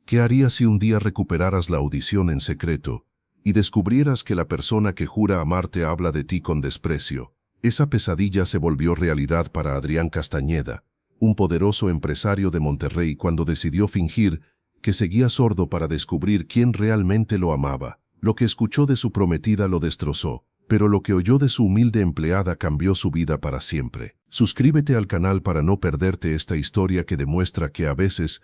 ¿Qué harías si un día recuperaras la audición en secreto y descubrieras que la persona que jura amarte habla de ti con desprecio? Esa pesadilla se volvió realidad para Adrián Castañeda, un poderoso empresario de Monterrey, cuando decidió fingir que seguía sordo para descubrir quién realmente lo amaba. Lo que escuchó de su prometida lo destrozó, pero lo que oyó de su humilde empleada cambió su vida para siempre. Suscríbete al canal para no perderte esta historia que demuestra que a veces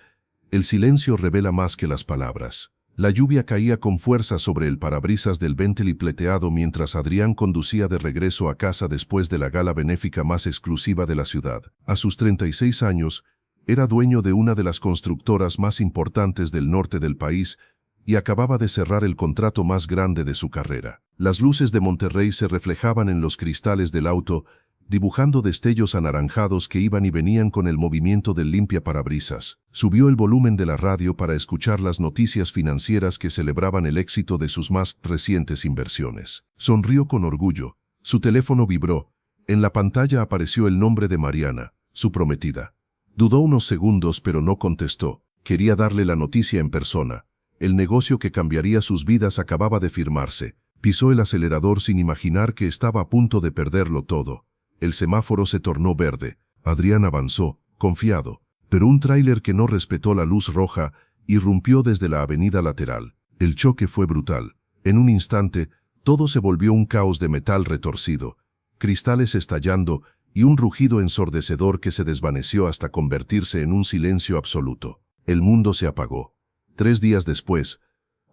el silencio revela más que las palabras. La lluvia caía con fuerza sobre el parabrisas del Bentley plateado mientras Adrián conducía de regreso a casa después de la gala benéfica más exclusiva de la ciudad. A sus 36 años, era dueño de una de las constructoras más importantes del norte del país y acababa de cerrar el contrato más grande de su carrera. Las luces de Monterrey se reflejaban en los cristales del auto, dibujando destellos anaranjados que iban y venían con el movimiento del limpiaparabrisas. Subió el volumen de la radio para escuchar las noticias financieras que celebraban el éxito de sus más recientes inversiones. Sonrió con orgullo. Su teléfono vibró. En la pantalla apareció el nombre de Mariana, su prometida. Dudó unos segundos, pero no contestó. Quería darle la noticia en persona. El negocio que cambiaría sus vidas acababa de firmarse. Pisó el acelerador sin imaginar que estaba a punto de perderlo todo. El semáforo se tornó verde. Adrián avanzó, confiado, pero un tráiler que no respetó la luz roja irrumpió desde la avenida lateral. El choque fue brutal. En un instante, todo se volvió un caos de metal retorcido, cristales estallando y un rugido ensordecedor que se desvaneció hasta convertirse en un silencio absoluto. El mundo se apagó. 3 días después,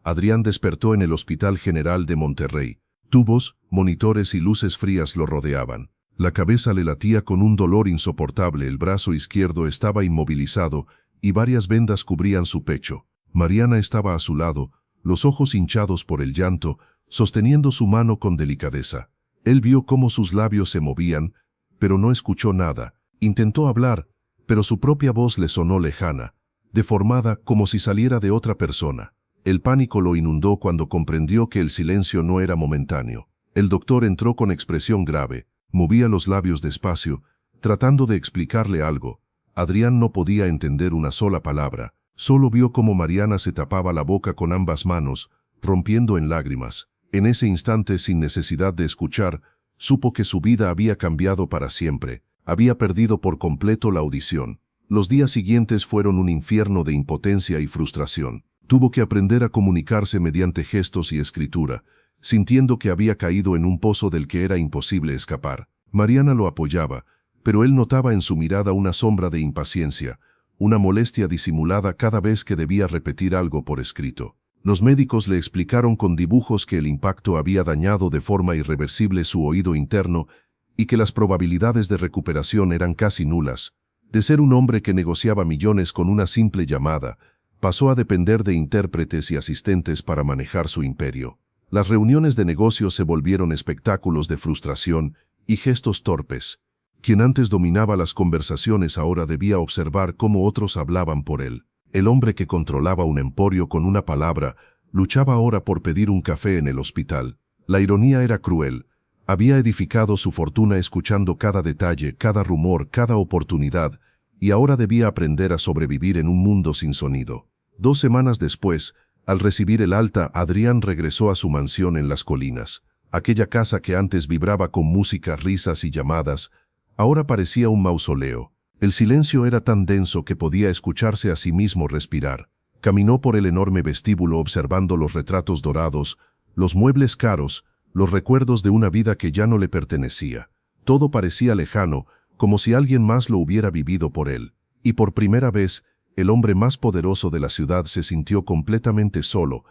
Adrián despertó en el Hospital General de Monterrey. Tubos, monitores y luces frías lo rodeaban. La cabeza le latía con un dolor insoportable, el brazo izquierdo estaba inmovilizado y varias vendas cubrían su pecho. Mariana estaba a su lado, los ojos hinchados por el llanto, sosteniendo su mano con delicadeza. Él vio cómo sus labios se movían, pero no escuchó nada. Intentó hablar, pero su propia voz le sonó lejana, deformada, como si saliera de otra persona. El pánico lo inundó cuando comprendió que el silencio no era momentáneo. El doctor entró con expresión grave. Movía los labios despacio, tratando de explicarle algo. Adrián no podía entender una sola palabra. Solo vio cómo Mariana se tapaba la boca con ambas manos, rompiendo en lágrimas. En ese instante, sin necesidad de escuchar, supo que su vida había cambiado para siempre. Había perdido por completo la audición. Los días siguientes fueron un infierno de impotencia y frustración. Tuvo que aprender a comunicarse mediante gestos y escritura, sintiendo que había caído en un pozo del que era imposible escapar. Mariana lo apoyaba, pero él notaba en su mirada una sombra de impaciencia, una molestia disimulada cada vez que debía repetir algo por escrito. Los médicos le explicaron con dibujos que el impacto había dañado de forma irreversible su oído interno y que las probabilidades de recuperación eran casi nulas. De ser un hombre que negociaba millones con una simple llamada, pasó a depender de intérpretes y asistentes para manejar su imperio. Las reuniones de negocios se volvieron espectáculos de frustración y gestos torpes. Quien antes dominaba las conversaciones ahora debía observar cómo otros hablaban por él. El hombre que controlaba un emporio con una palabra luchaba ahora por pedir un café en el hospital. La ironía era cruel. Había edificado su fortuna escuchando cada detalle, cada rumor, cada oportunidad, y ahora debía aprender a sobrevivir en un mundo sin sonido. 2 semanas después, al recibir el alta, Adrián regresó a su mansión en las colinas. Aquella casa que antes vibraba con música, risas y llamadas, ahora parecía un mausoleo. El silencio era tan denso que podía escucharse a sí mismo respirar. Caminó por el enorme vestíbulo observando los retratos dorados, los muebles caros, los recuerdos de una vida que ya no le pertenecía. Todo parecía lejano, como si alguien más lo hubiera vivido por él. Y por primera vez, el hombre más poderoso de la ciudad se sintió completamente solo.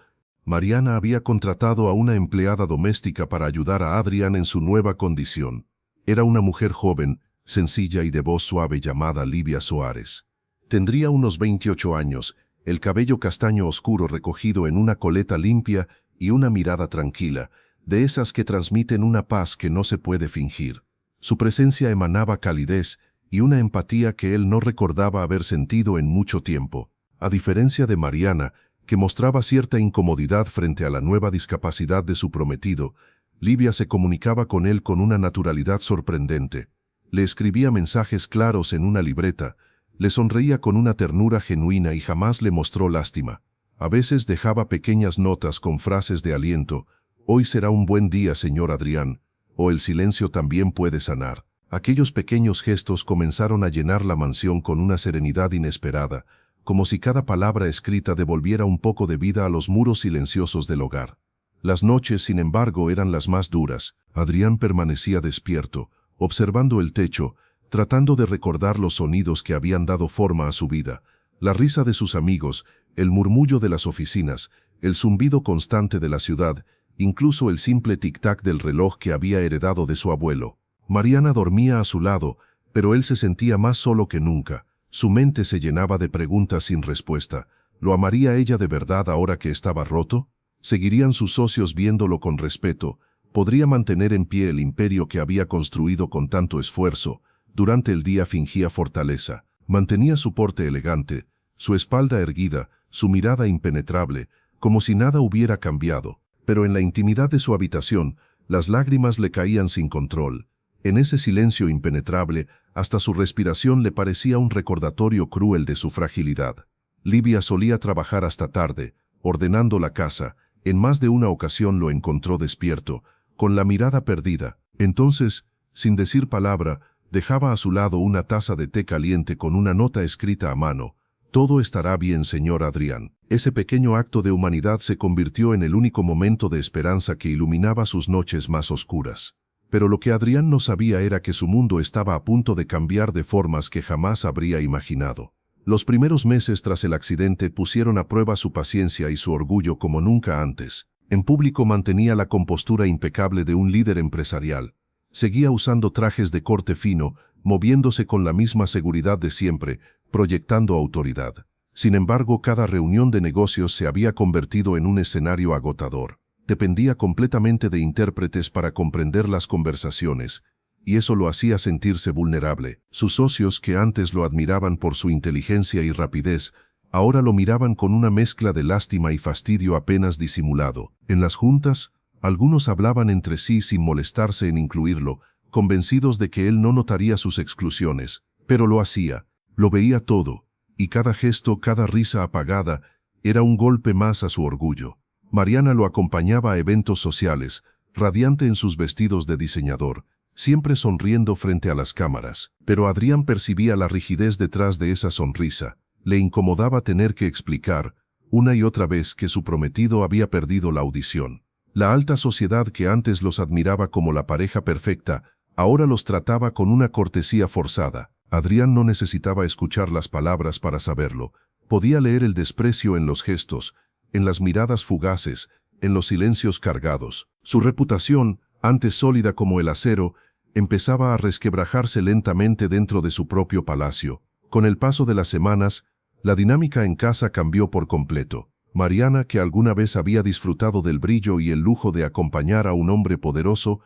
Mariana había contratado a una empleada doméstica para ayudar a Adrián en su nueva condición. Era una mujer joven, sencilla y de voz suave llamada Livia Soares. Tendría unos 28 años, el cabello castaño oscuro recogido en una coleta limpia y una mirada tranquila, de esas que transmiten una paz que no se puede fingir. Su presencia emanaba calidez y una empatía que él no recordaba haber sentido en mucho tiempo. A diferencia de Mariana, que mostraba cierta incomodidad frente a la nueva discapacidad de su prometido, Livia se comunicaba con él con una naturalidad sorprendente. Le escribía mensajes claros en una libreta, le sonreía con una ternura genuina y jamás le mostró lástima. A veces dejaba pequeñas notas con frases de aliento: «Hoy será un buen día, señor Adrián», o «El silencio también puede sanar». Aquellos pequeños gestos comenzaron a llenar la mansión con una serenidad inesperada, como si cada palabra escrita devolviera un poco de vida a los muros silenciosos del hogar. Las noches, sin embargo, eran las más duras. Adrián permanecía despierto, observando el techo, tratando de recordar los sonidos que habían dado forma a su vida: la risa de sus amigos, el murmullo de las oficinas, el zumbido constante de la ciudad, incluso el simple tic-tac del reloj que había heredado de su abuelo. Mariana dormía a su lado, pero él se sentía más solo que nunca. Su mente se llenaba de preguntas sin respuesta. ¿Lo amaría ella de verdad ahora que estaba roto? ¿Seguirían sus socios viéndolo con respeto? ¿Podría mantener en pie el imperio que había construido con tanto esfuerzo? Durante el día fingía fortaleza. Mantenía su porte elegante, su espalda erguida, su mirada impenetrable, como si nada hubiera cambiado. Pero en la intimidad de su habitación, las lágrimas le caían sin control. En ese silencio impenetrable, hasta su respiración le parecía un recordatorio cruel de su fragilidad. Livia solía trabajar hasta tarde, ordenando la casa. En más de una ocasión lo encontró despierto, con la mirada perdida. Entonces, sin decir palabra, dejaba a su lado una taza de té caliente con una nota escrita a mano: «Todo estará bien, señor Adrián». Ese pequeño acto de humanidad se convirtió en el único momento de esperanza que iluminaba sus noches más oscuras. Pero lo que Adrián no sabía era que su mundo estaba a punto de cambiar de formas que jamás habría imaginado. Los primeros meses tras el accidente pusieron a prueba su paciencia y su orgullo como nunca antes. En público mantenía la compostura impecable de un líder empresarial. Seguía usando trajes de corte fino, moviéndose con la misma seguridad de siempre, proyectando autoridad. Sin embargo, cada reunión de negocios se había convertido en un escenario agotador. Dependía completamente de intérpretes para comprender las conversaciones, y eso lo hacía sentirse vulnerable. Sus socios, que antes lo admiraban por su inteligencia y rapidez, ahora lo miraban con una mezcla de lástima y fastidio apenas disimulado. En las juntas, algunos hablaban entre sí sin molestarse en incluirlo, convencidos de que él no notaría sus exclusiones, pero lo hacía, lo veía todo, y cada gesto, cada risa apagada, era un golpe más a su orgullo. Mariana lo acompañaba a eventos sociales, radiante en sus vestidos de diseñador, siempre sonriendo frente a las cámaras. Pero Adrián percibía la rigidez detrás de esa sonrisa. Le incomodaba tener que explicar, una y otra vez, que su prometido había perdido la audición. La alta sociedad, que antes los admiraba como la pareja perfecta, ahora los trataba con una cortesía forzada. Adrián no necesitaba escuchar las palabras para saberlo. Podía leer el desprecio en los gestos, en las miradas fugaces, en los silencios cargados. Su reputación, antes sólida como el acero, empezaba a resquebrajarse lentamente dentro de su propio palacio. Con el paso de las semanas, la dinámica en casa cambió por completo. Mariana, que alguna vez había disfrutado del brillo y el lujo de acompañar a un hombre poderoso,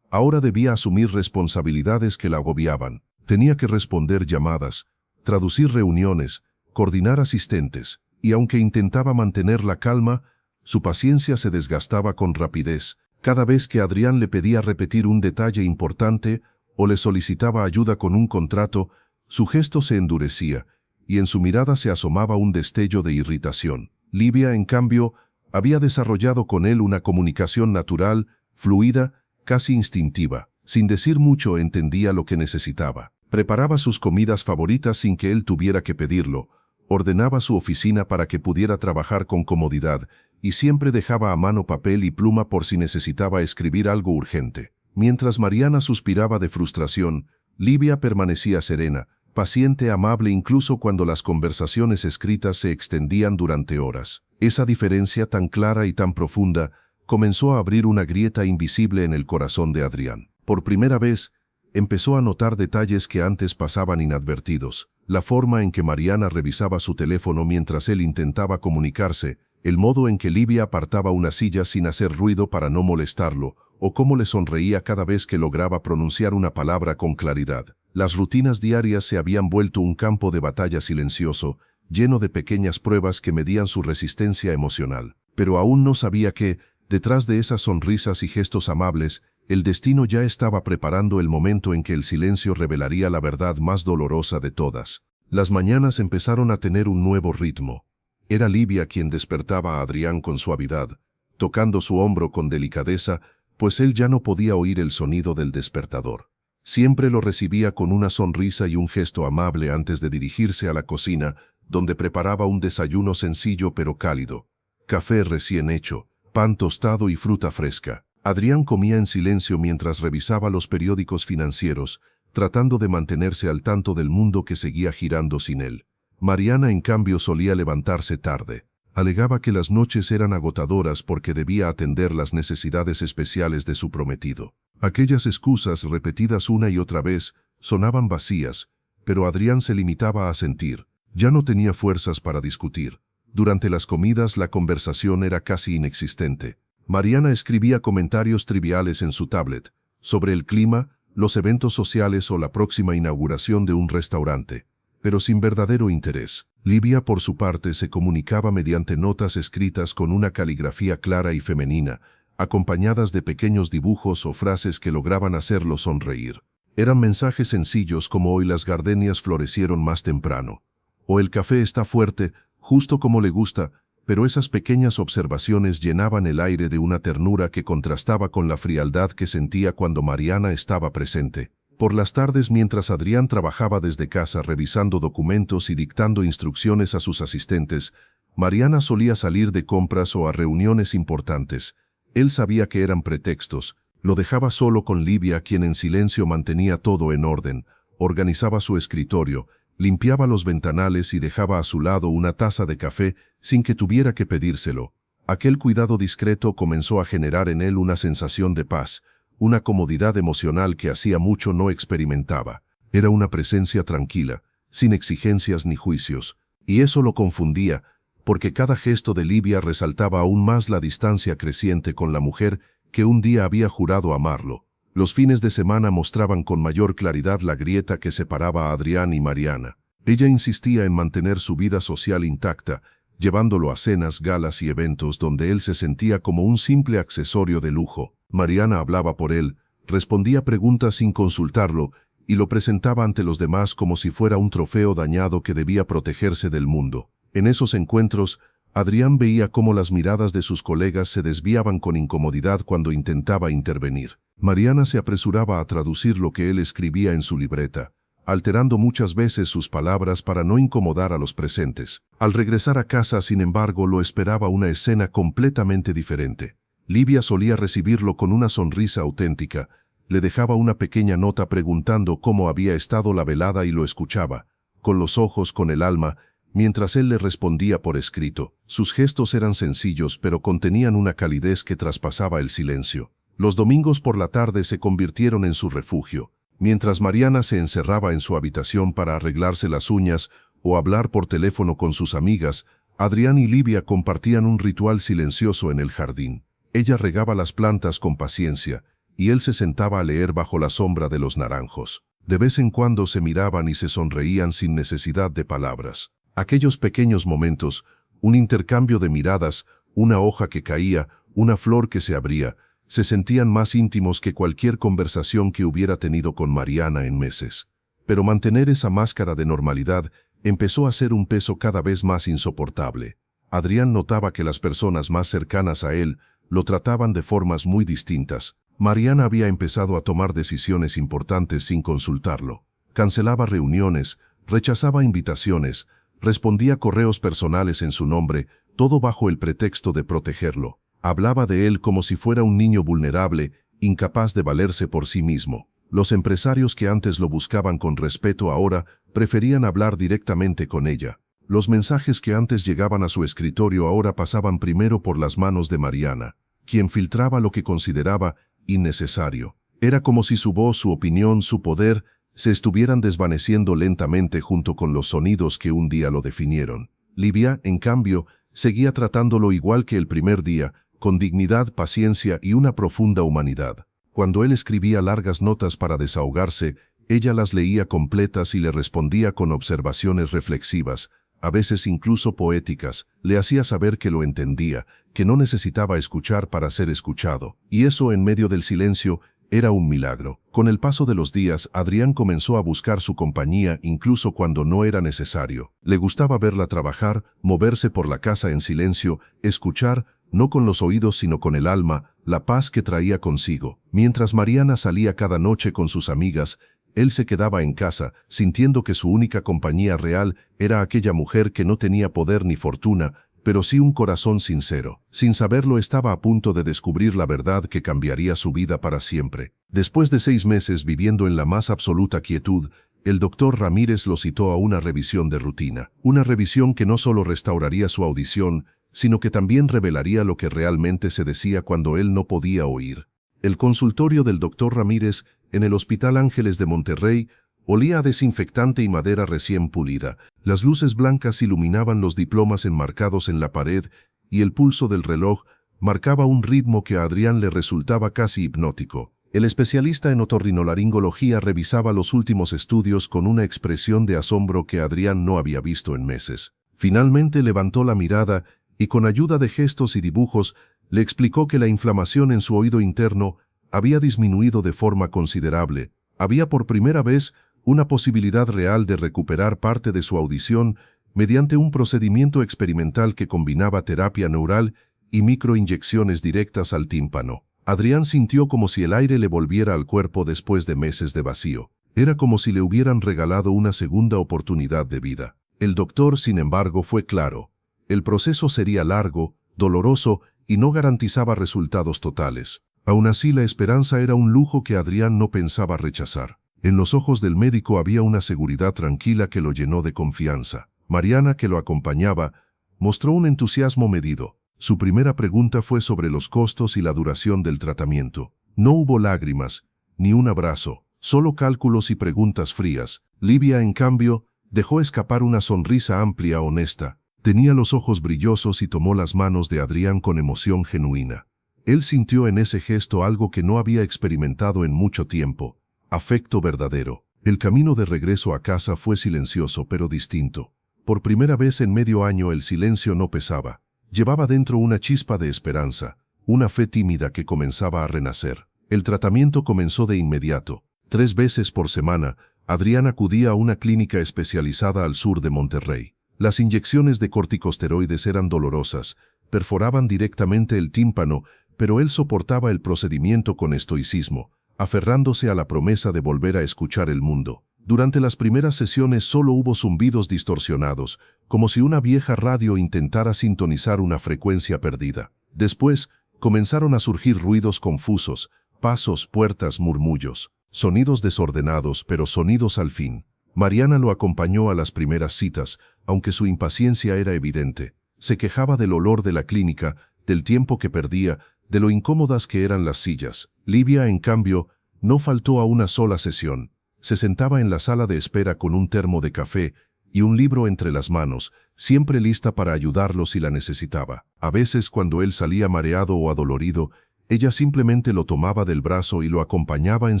ahora debía asumir responsabilidades que la agobiaban. Tenía que responder llamadas, traducir reuniones, coordinar asistentes, y aunque intentaba mantener la calma, su paciencia se desgastaba con rapidez. Cada vez que Adrián le pedía repetir un detalle importante o le solicitaba ayuda con un contrato, su gesto se endurecía, y en su mirada se asomaba un destello de irritación. Livia, en cambio, había desarrollado con él una comunicación natural, fluida, casi instintiva. Sin decir mucho, entendía lo que necesitaba. Preparaba sus comidas favoritas sin que él tuviera que pedirlo, ordenaba su oficina para que pudiera trabajar con comodidad, y siempre dejaba a mano papel y pluma por si necesitaba escribir algo urgente. Mientras Mariana suspiraba de frustración, Livia permanecía serena, paciente, amable, incluso cuando las conversaciones escritas se extendían durante horas. Esa diferencia tan clara y tan profunda comenzó a abrir una grieta invisible en el corazón de Adrián. Por primera vez, empezó a notar detalles que antes pasaban inadvertidos. La forma en que Mariana revisaba su teléfono mientras él intentaba comunicarse, el modo en que Livia apartaba una silla sin hacer ruido para no molestarlo, o cómo le sonreía cada vez que lograba pronunciar una palabra con claridad. Las rutinas diarias se habían vuelto un campo de batalla silencioso, lleno de pequeñas pruebas que medían su resistencia emocional. Pero aún no sabía que, detrás de esas sonrisas y gestos amables, el destino ya estaba preparando el momento en que el silencio revelaría la verdad más dolorosa de todas. Las mañanas empezaron a tener un nuevo ritmo. Era Livia quien despertaba a Adrián con suavidad, tocando su hombro con delicadeza, pues él ya no podía oír el sonido del despertador. Siempre lo recibía con una sonrisa y un gesto amable antes de dirigirse a la cocina, donde preparaba un desayuno sencillo pero cálido. Café recién hecho, pan tostado y fruta fresca. Adrián comía en silencio mientras revisaba los periódicos financieros, tratando de mantenerse al tanto del mundo que seguía girando sin él. Mariana, en cambio, solía levantarse tarde. Alegaba que las noches eran agotadoras porque debía atender las necesidades especiales de su prometido. Aquellas excusas, repetidas una y otra vez, sonaban vacías, pero Adrián se limitaba a sentir. Ya no tenía fuerzas para discutir. Durante las comidas la conversación era casi inexistente. Mariana escribía comentarios triviales en su tablet, sobre el clima, los eventos sociales o la próxima inauguración de un restaurante, pero sin verdadero interés. Livia, por su parte, se comunicaba mediante notas escritas con una caligrafía clara y femenina, acompañadas de pequeños dibujos o frases que lograban hacerlo sonreír. Eran mensajes sencillos como «Hoy las gardenias florecieron más temprano», o «El café está fuerte, justo como le gusta», pero esas pequeñas observaciones llenaban el aire de una ternura que contrastaba con la frialdad que sentía cuando Mariana estaba presente. Por las tardes, mientras Adrián trabajaba desde casa revisando documentos y dictando instrucciones a sus asistentes, Mariana solía salir de compras o a reuniones importantes. Él sabía que eran pretextos. Lo dejaba solo con Livia, quien en silencio mantenía todo en orden, organizaba su escritorio, limpiaba los ventanales y dejaba a su lado una taza de café sin que tuviera que pedírselo. Aquel cuidado discreto comenzó a generar en él una sensación de paz, una comodidad emocional que hacía mucho no experimentaba. Era una presencia tranquila, sin exigencias ni juicios, y eso lo confundía, porque cada gesto de Livia resaltaba aún más la distancia creciente con la mujer que un día había jurado amarlo. Los fines de semana mostraban con mayor claridad la grieta que separaba a Adrián y Mariana. Ella insistía en mantener su vida social intacta, llevándolo a cenas, galas y eventos donde él se sentía como un simple accesorio de lujo. Mariana hablaba por él, respondía preguntas sin consultarlo y lo presentaba ante los demás como si fuera un trofeo dañado que debía protegerse del mundo. En esos encuentros, Adrián veía cómo las miradas de sus colegas se desviaban con incomodidad cuando intentaba intervenir. Mariana se apresuraba a traducir lo que él escribía en su libreta, alterando muchas veces sus palabras para no incomodar a los presentes. Al regresar a casa, sin embargo, lo esperaba una escena completamente diferente. Livia solía recibirlo con una sonrisa auténtica, le dejaba una pequeña nota preguntando cómo había estado la velada y lo escuchaba, con los ojos, con el alma, mientras él le respondía por escrito. Sus gestos eran sencillos, pero contenían una calidez que traspasaba el silencio. Los domingos por la tarde se convirtieron en su refugio. Mientras Mariana se encerraba en su habitación para arreglarse las uñas o hablar por teléfono con sus amigas, Adrián y Livia compartían un ritual silencioso en el jardín. Ella regaba las plantas con paciencia, y él se sentaba a leer bajo la sombra de los naranjos. De vez en cuando se miraban y se sonreían sin necesidad de palabras. Aquellos pequeños momentos, un intercambio de miradas, una hoja que caía, una flor que se abría, se sentían más íntimos que cualquier conversación que hubiera tenido con Mariana en meses. Pero mantener esa máscara de normalidad empezó a ser un peso cada vez más insoportable. Adrián notaba que las personas más cercanas a él lo trataban de formas muy distintas. Mariana había empezado a tomar decisiones importantes sin consultarlo. Cancelaba reuniones, rechazaba invitaciones, respondía correos personales en su nombre, todo bajo el pretexto de protegerlo. Hablaba de él como si fuera un niño vulnerable, incapaz de valerse por sí mismo. Los empresarios que antes lo buscaban con respeto ahora preferían hablar directamente con ella. Los mensajes que antes llegaban a su escritorio ahora pasaban primero por las manos de Mariana, quien filtraba lo que consideraba innecesario. Era como si su voz, su opinión, su poder se estuvieran desvaneciendo lentamente junto con los sonidos que un día lo definieron. Livia, en cambio, seguía tratándolo igual que el primer día, con dignidad, paciencia y una profunda humanidad. Cuando él escribía largas notas para desahogarse, ella las leía completas y le respondía con observaciones reflexivas, a veces incluso poéticas. Le hacía saber que lo entendía, que no necesitaba escuchar para ser escuchado. Y eso, en medio del silencio, Era un milagro. Con el paso de los días, Adrián comenzó a buscar su compañía incluso cuando no era necesario. Le gustaba verla trabajar, moverse por la casa en silencio, escuchar, no con los oídos sino con el alma, la paz que traía consigo. Mientras Mariana salía cada noche con sus amigas, él se quedaba en casa, sintiendo que su única compañía real era aquella mujer que no tenía poder ni fortuna, pero sí un corazón sincero. Sin saberlo, estaba a punto de descubrir la verdad que cambiaría su vida para siempre. Después de 6 meses viviendo en la más absoluta quietud, el doctor Ramírez lo citó a una revisión de rutina. Una revisión que no solo restauraría su audición, sino que también revelaría lo que realmente se decía cuando él no podía oír. El consultorio del doctor Ramírez, en el Hospital Ángeles de Monterrey, olía a desinfectante y madera recién pulida. Las luces blancas iluminaban los diplomas enmarcados en la pared y el pulso del reloj marcaba un ritmo que a Adrián le resultaba casi hipnótico. El especialista en otorrinolaringología revisaba los últimos estudios con una expresión de asombro que Adrián no había visto en meses. Finalmente levantó la mirada y con ayuda de gestos y dibujos le explicó que la inflamación en su oído interno había disminuido de forma considerable. Había por primera vez una posibilidad real de recuperar parte de su audición mediante un procedimiento experimental que combinaba terapia neural y microinyecciones directas al tímpano. Adrián sintió como si el aire le volviera al cuerpo después de meses de vacío. Era como si le hubieran regalado una segunda oportunidad de vida. El doctor, sin embargo, fue claro. El proceso sería largo, doloroso y no garantizaba resultados totales. Aún así, la esperanza era un lujo que Adrián no pensaba rechazar. En los ojos del médico había una seguridad tranquila que lo llenó de confianza. Mariana, que lo acompañaba, mostró un entusiasmo medido. Su primera pregunta fue sobre los costos y la duración del tratamiento. No hubo lágrimas, ni un abrazo, solo cálculos y preguntas frías. Livia, en cambio, dejó escapar una sonrisa amplia, honesta. Tenía los ojos brillosos y tomó las manos de Adrián con emoción genuina. Él sintió en ese gesto algo que no había experimentado en mucho tiempo. Afecto verdadero. El camino de regreso a casa fue silencioso pero distinto. Por primera vez en medio año el silencio no pesaba. Llevaba dentro una chispa de esperanza, una fe tímida que comenzaba a renacer. El tratamiento comenzó de inmediato. 3 veces por semana, Adrián acudía a una clínica especializada al sur de Monterrey. Las inyecciones de corticosteroides eran dolorosas, perforaban directamente el tímpano, pero él soportaba el procedimiento con estoicismo, aferrándose a la promesa de volver a escuchar el mundo. Durante las primeras sesiones solo hubo zumbidos distorsionados, como si una vieja radio intentara sintonizar una frecuencia perdida. Después, comenzaron a surgir ruidos confusos, pasos, puertas, murmullos, sonidos desordenados, pero sonidos al fin. Mariana lo acompañó a las primeras citas, aunque su impaciencia era evidente. Se quejaba del olor de la clínica, del tiempo que perdía, de lo incómodas que eran las sillas. Livia, en cambio, no faltó a una sola sesión. Se sentaba en la sala de espera con un termo de café y un libro entre las manos, siempre lista para ayudarlo si la necesitaba. A veces, cuando él salía mareado o adolorido, ella simplemente lo tomaba del brazo y lo acompañaba en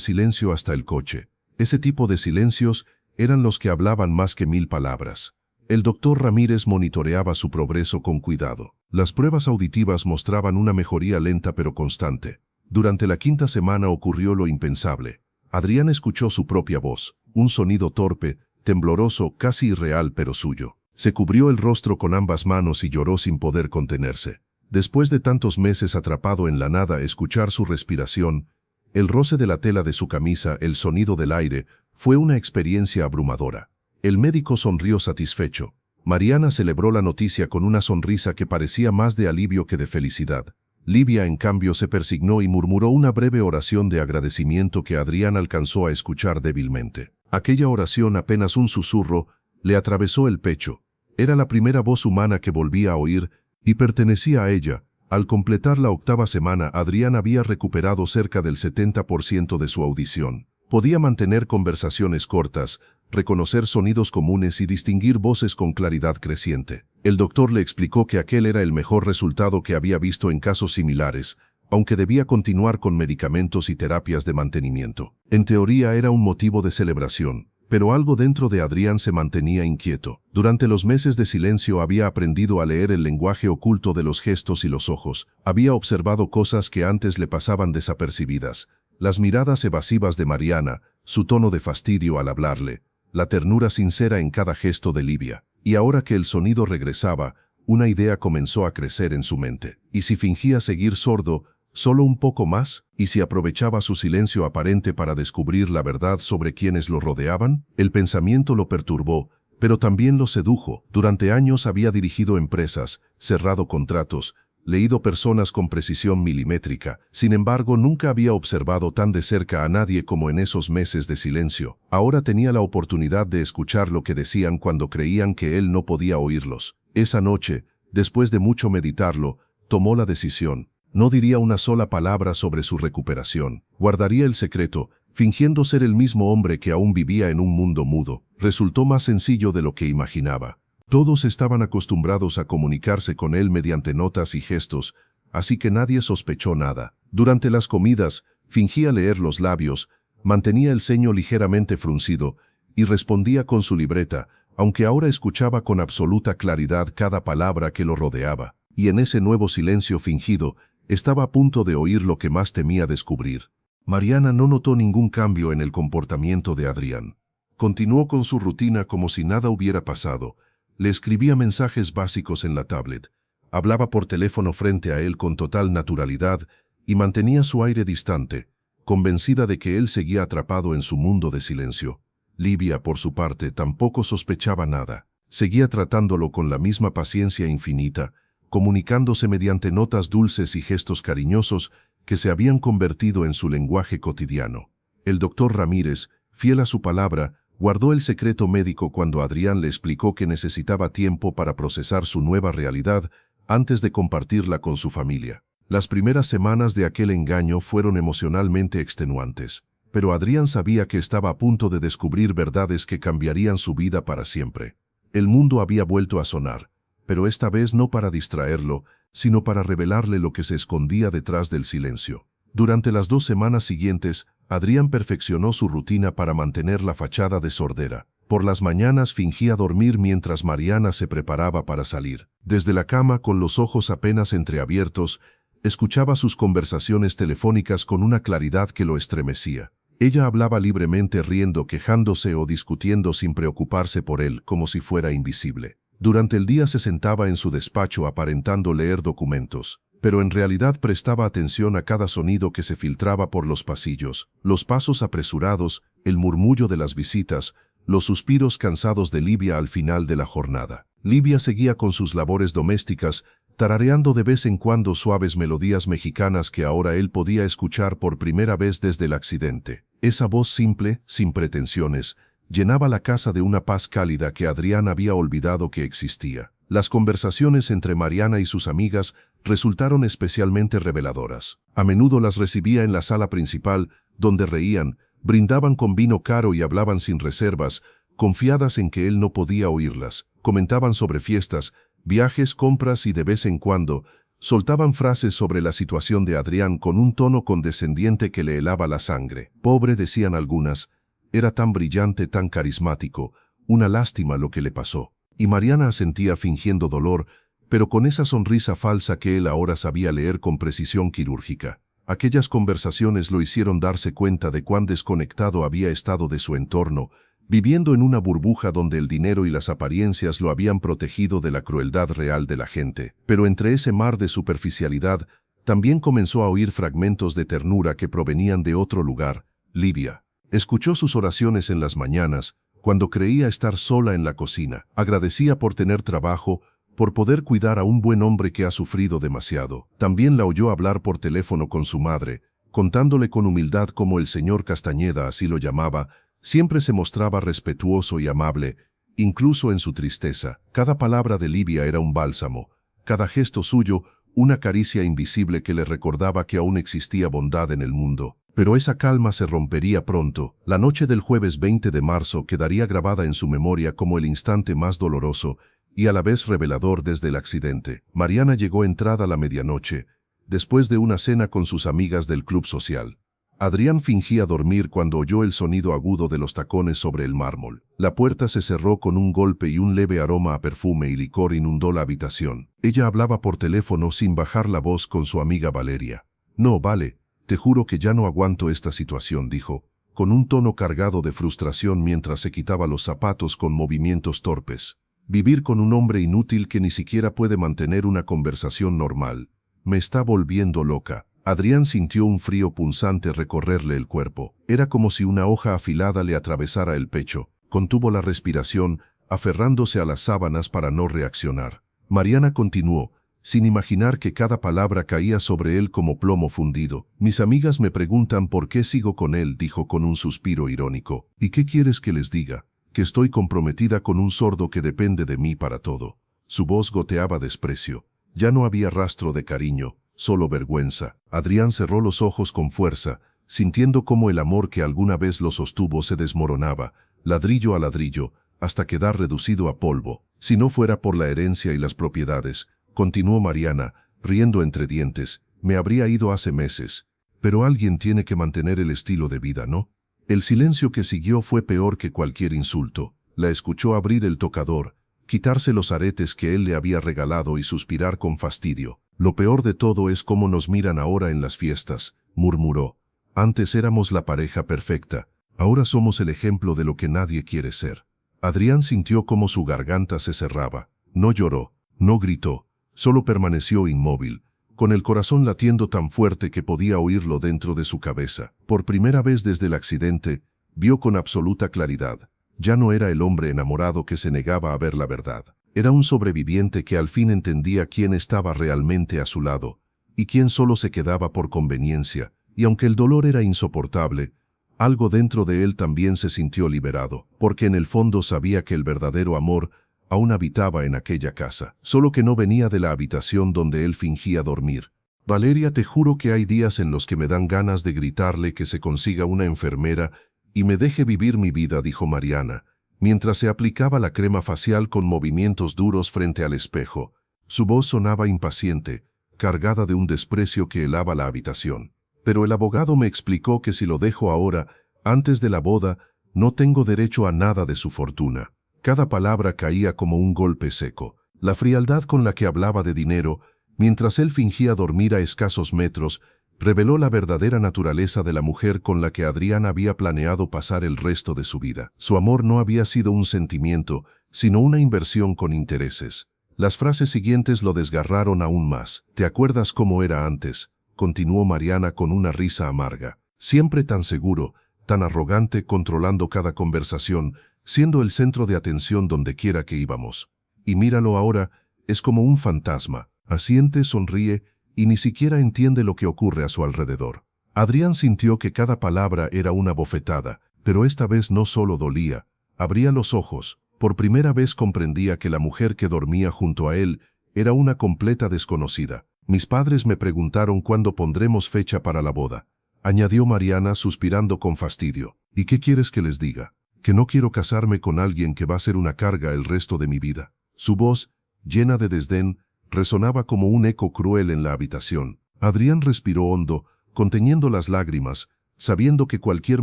silencio hasta el coche. Ese tipo de silencios eran los que hablaban más que 1000 palabras. El doctor Ramírez monitoreaba su progreso con cuidado. Las pruebas auditivas mostraban una mejoría lenta pero constante. Durante la 5ª semana ocurrió lo impensable. Adrián escuchó su propia voz, un sonido torpe, tembloroso, casi irreal pero suyo. Se cubrió el rostro con ambas manos y lloró sin poder contenerse. Después de tantos meses atrapado en la nada, escuchar su respiración, el roce de la tela de su camisa, el sonido del aire, fue una experiencia abrumadora. El médico sonrió satisfecho. Mariana celebró la noticia con una sonrisa que parecía más de alivio que de felicidad. Livia, en cambio, se persignó y murmuró una breve oración de agradecimiento que Adrián alcanzó a escuchar débilmente. Aquella oración, apenas un susurro, le atravesó el pecho. Era la primera voz humana que volvía a oír y pertenecía a ella. Al completar la 8ª semana, Adrián había recuperado cerca del 70% de su audición. Podía mantener conversaciones cortas, reconocer sonidos comunes y distinguir voces con claridad creciente. El doctor le explicó que aquel era el mejor resultado que había visto en casos similares, aunque debía continuar con medicamentos y terapias de mantenimiento. En teoría era un motivo de celebración, pero algo dentro de Adrián se mantenía inquieto. Durante los meses de silencio había aprendido a leer el lenguaje oculto de los gestos y los ojos. Había observado cosas que antes le pasaban desapercibidas. Las miradas evasivas de Mariana, su tono de fastidio al hablarle, la ternura sincera en cada gesto de Livia. Y ahora que el sonido regresaba, una idea comenzó a crecer en su mente. ¿Y si fingía seguir sordo, solo un poco más? ¿Y si aprovechaba su silencio aparente para descubrir la verdad sobre quienes lo rodeaban? El pensamiento lo perturbó, pero también lo sedujo. Durante años había dirigido empresas, cerrado contratos, leído personas con precisión milimétrica. Sin embargo, nunca había observado tan de cerca a nadie como en esos meses de silencio. Ahora tenía la oportunidad de escuchar lo que decían cuando creían que él no podía oírlos. Esa noche, después de mucho meditarlo, tomó la decisión. No diría una sola palabra sobre su recuperación. Guardaría el secreto, fingiendo ser el mismo hombre que aún vivía en un mundo mudo. Resultó más sencillo de lo que imaginaba. Todos estaban acostumbrados a comunicarse con él mediante notas y gestos, así que nadie sospechó nada. Durante las comidas, fingía leer los labios, mantenía el ceño ligeramente fruncido y respondía con su libreta, aunque ahora escuchaba con absoluta claridad cada palabra que lo rodeaba. Y en ese nuevo silencio fingido, estaba a punto de oír lo que más temía descubrir. Mariana no notó ningún cambio en el comportamiento de Adrián. Continuó con su rutina como si nada hubiera pasado. Le escribía mensajes básicos en la tablet, hablaba por teléfono frente a él con total naturalidad y mantenía su aire distante, convencida de que él seguía atrapado en su mundo de silencio. Livia, por su parte, tampoco sospechaba nada. Seguía tratándolo con la misma paciencia infinita, comunicándose mediante notas dulces y gestos cariñosos que se habían convertido en su lenguaje cotidiano. El doctor Ramírez, fiel a su palabra, guardó el secreto médico cuando Adrián le explicó que necesitaba tiempo para procesar su nueva realidad antes de compartirla con su familia. Las primeras semanas de aquel engaño fueron emocionalmente extenuantes, pero Adrián sabía que estaba a punto de descubrir verdades que cambiarían su vida para siempre. El mundo había vuelto a sonar, pero esta vez no para distraerlo, sino para revelarle lo que se escondía detrás del silencio. Durante las 2 semanas siguientes, Adrián perfeccionó su rutina para mantener la fachada de sordera. Por las mañanas fingía dormir mientras Mariana se preparaba para salir. Desde la cama, con los ojos apenas entreabiertos, escuchaba sus conversaciones telefónicas con una claridad que lo estremecía. Ella hablaba libremente, riendo, quejándose o discutiendo sin preocuparse por él, como si fuera invisible. Durante el día se sentaba en su despacho aparentando leer documentos, pero en realidad prestaba atención a cada sonido que se filtraba por los pasillos, los pasos apresurados, el murmullo de las visitas, los suspiros cansados de Livia al final de la jornada. Livia seguía con sus labores domésticas, tarareando de vez en cuando suaves melodías mexicanas que ahora él podía escuchar por primera vez desde el accidente. Esa voz simple, sin pretensiones, llenaba la casa de una paz cálida que Adrián había olvidado que existía. Las conversaciones entre Mariana y sus amigas resultaron especialmente reveladoras. A menudo las recibía en la sala principal, donde reían, brindaban con vino caro y hablaban sin reservas, confiadas en que él no podía oírlas. Comentaban sobre fiestas, viajes, compras y de vez en cuando soltaban frases sobre la situación de Adrián con un tono condescendiente que le helaba la sangre. Pobre, decían algunas, era tan brillante, tan carismático, una lástima lo que le pasó. Y Mariana asentía fingiendo dolor, pero con esa sonrisa falsa que él ahora sabía leer con precisión quirúrgica. Aquellas conversaciones lo hicieron darse cuenta de cuán desconectado había estado de su entorno, viviendo en una burbuja donde el dinero y las apariencias lo habían protegido de la crueldad real de la gente. Pero entre ese mar de superficialidad, también comenzó a oír fragmentos de ternura que provenían de otro lugar, Livia. Escuchó sus oraciones en las mañanas, cuando creía estar sola en la cocina. Agradecía por tener trabajo, por poder cuidar a un buen hombre que ha sufrido demasiado. También la oyó hablar por teléfono con su madre, contándole con humildad cómo el señor Castañeda, así lo llamaba, siempre se mostraba respetuoso y amable, incluso en su tristeza. Cada palabra de Livia era un bálsamo, cada gesto suyo una caricia invisible que le recordaba que aún existía bondad en el mundo. Pero esa calma se rompería pronto. La noche del jueves 20 de marzo quedaría grabada en su memoria como el instante más doloroso y a la vez revelador desde el accidente. Mariana llegó entrada la medianoche, después de una cena con sus amigas del club social. Adrián fingía dormir cuando oyó el sonido agudo de los tacones sobre el mármol. La puerta se cerró con un golpe y un leve aroma a perfume y licor inundó la habitación. Ella hablaba por teléfono sin bajar la voz con su amiga Valeria. «No, vale, Te juro que ya no aguanto esta situación, dijo, con un tono cargado de frustración mientras se quitaba los zapatos con movimientos torpes. Vivir con un hombre inútil que ni siquiera puede mantener una conversación normal. Me está volviendo loca. Adrián sintió un frío punzante recorrerle el cuerpo. Era como si una hoja afilada le atravesara el pecho. Contuvo la respiración, aferrándose a las sábanas para no reaccionar. Mariana continuó, sin imaginar que cada palabra caía sobre él como plomo fundido. Mis amigas me preguntan por qué sigo con él, dijo con un suspiro irónico. ¿Y qué quieres que les diga? Que estoy comprometida con un sordo que depende de mí para todo. Su voz goteaba desprecio. Ya no había rastro de cariño, solo vergüenza. Adrián cerró los ojos con fuerza, sintiendo cómo el amor que alguna vez lo sostuvo se desmoronaba, ladrillo a ladrillo, hasta quedar reducido a polvo. Si no fuera por la herencia y las propiedades, continuó Mariana, riendo entre dientes, me habría ido hace meses. Pero alguien tiene que mantener el estilo de vida, ¿no? El silencio que siguió fue peor que cualquier insulto. La escuchó abrir el tocador, quitarse los aretes que él le había regalado y suspirar con fastidio. Lo peor de todo es cómo nos miran ahora en las fiestas, murmuró. Antes éramos la pareja perfecta, ahora somos el ejemplo de lo que nadie quiere ser. Adrián sintió cómo su garganta se cerraba. No lloró, no gritó, solo permaneció inmóvil, con el corazón latiendo tan fuerte que podía oírlo dentro de su cabeza. Por primera vez desde el accidente, vio con absoluta claridad. Ya no era el hombre enamorado que se negaba a ver la verdad. Era un sobreviviente que al fin entendía quién estaba realmente a su lado, y quién solo se quedaba por conveniencia, y aunque el dolor era insoportable, algo dentro de él también se sintió liberado, porque en el fondo sabía que el verdadero amor aún habitaba en aquella casa, solo que no venía de la habitación donde él fingía dormir. Valeria, te juro que hay días en los que me dan ganas de gritarle que se consiga una enfermera y me deje vivir mi vida, dijo Mariana, mientras se aplicaba la crema facial con movimientos duros frente al espejo. Su voz sonaba impaciente, cargada de un desprecio que helaba la habitación. Pero el abogado me explicó que si lo dejo ahora, antes de la boda, no tengo derecho a nada de su fortuna. Cada palabra caía como un golpe seco. La frialdad con la que hablaba de dinero, mientras él fingía dormir a escasos metros, reveló la verdadera naturaleza de la mujer con la que Adrián había planeado pasar el resto de su vida. Su amor no había sido un sentimiento, sino una inversión con intereses. Las frases siguientes lo desgarraron aún más. ¿Te acuerdas cómo era antes?, continuó Mariana con una risa amarga. Siempre tan seguro, tan arrogante, controlando cada conversación, siendo el centro de atención donde quiera que íbamos. Y míralo ahora, es como un fantasma. Asiente, sonríe, y ni siquiera entiende lo que ocurre a su alrededor. Adrián sintió que cada palabra era una bofetada, pero esta vez no solo dolía. Abría los ojos. Por primera vez comprendía que la mujer que dormía junto a él era una completa desconocida. Mis padres me preguntaron cuándo pondremos fecha para la boda, añadió Mariana suspirando con fastidio. ¿Y qué quieres que les diga? Que no quiero casarme con alguien que va a ser una carga el resto de mi vida. Su voz, llena de desdén, resonaba como un eco cruel en la habitación. Adrián respiró hondo, conteniendo las lágrimas, sabiendo que cualquier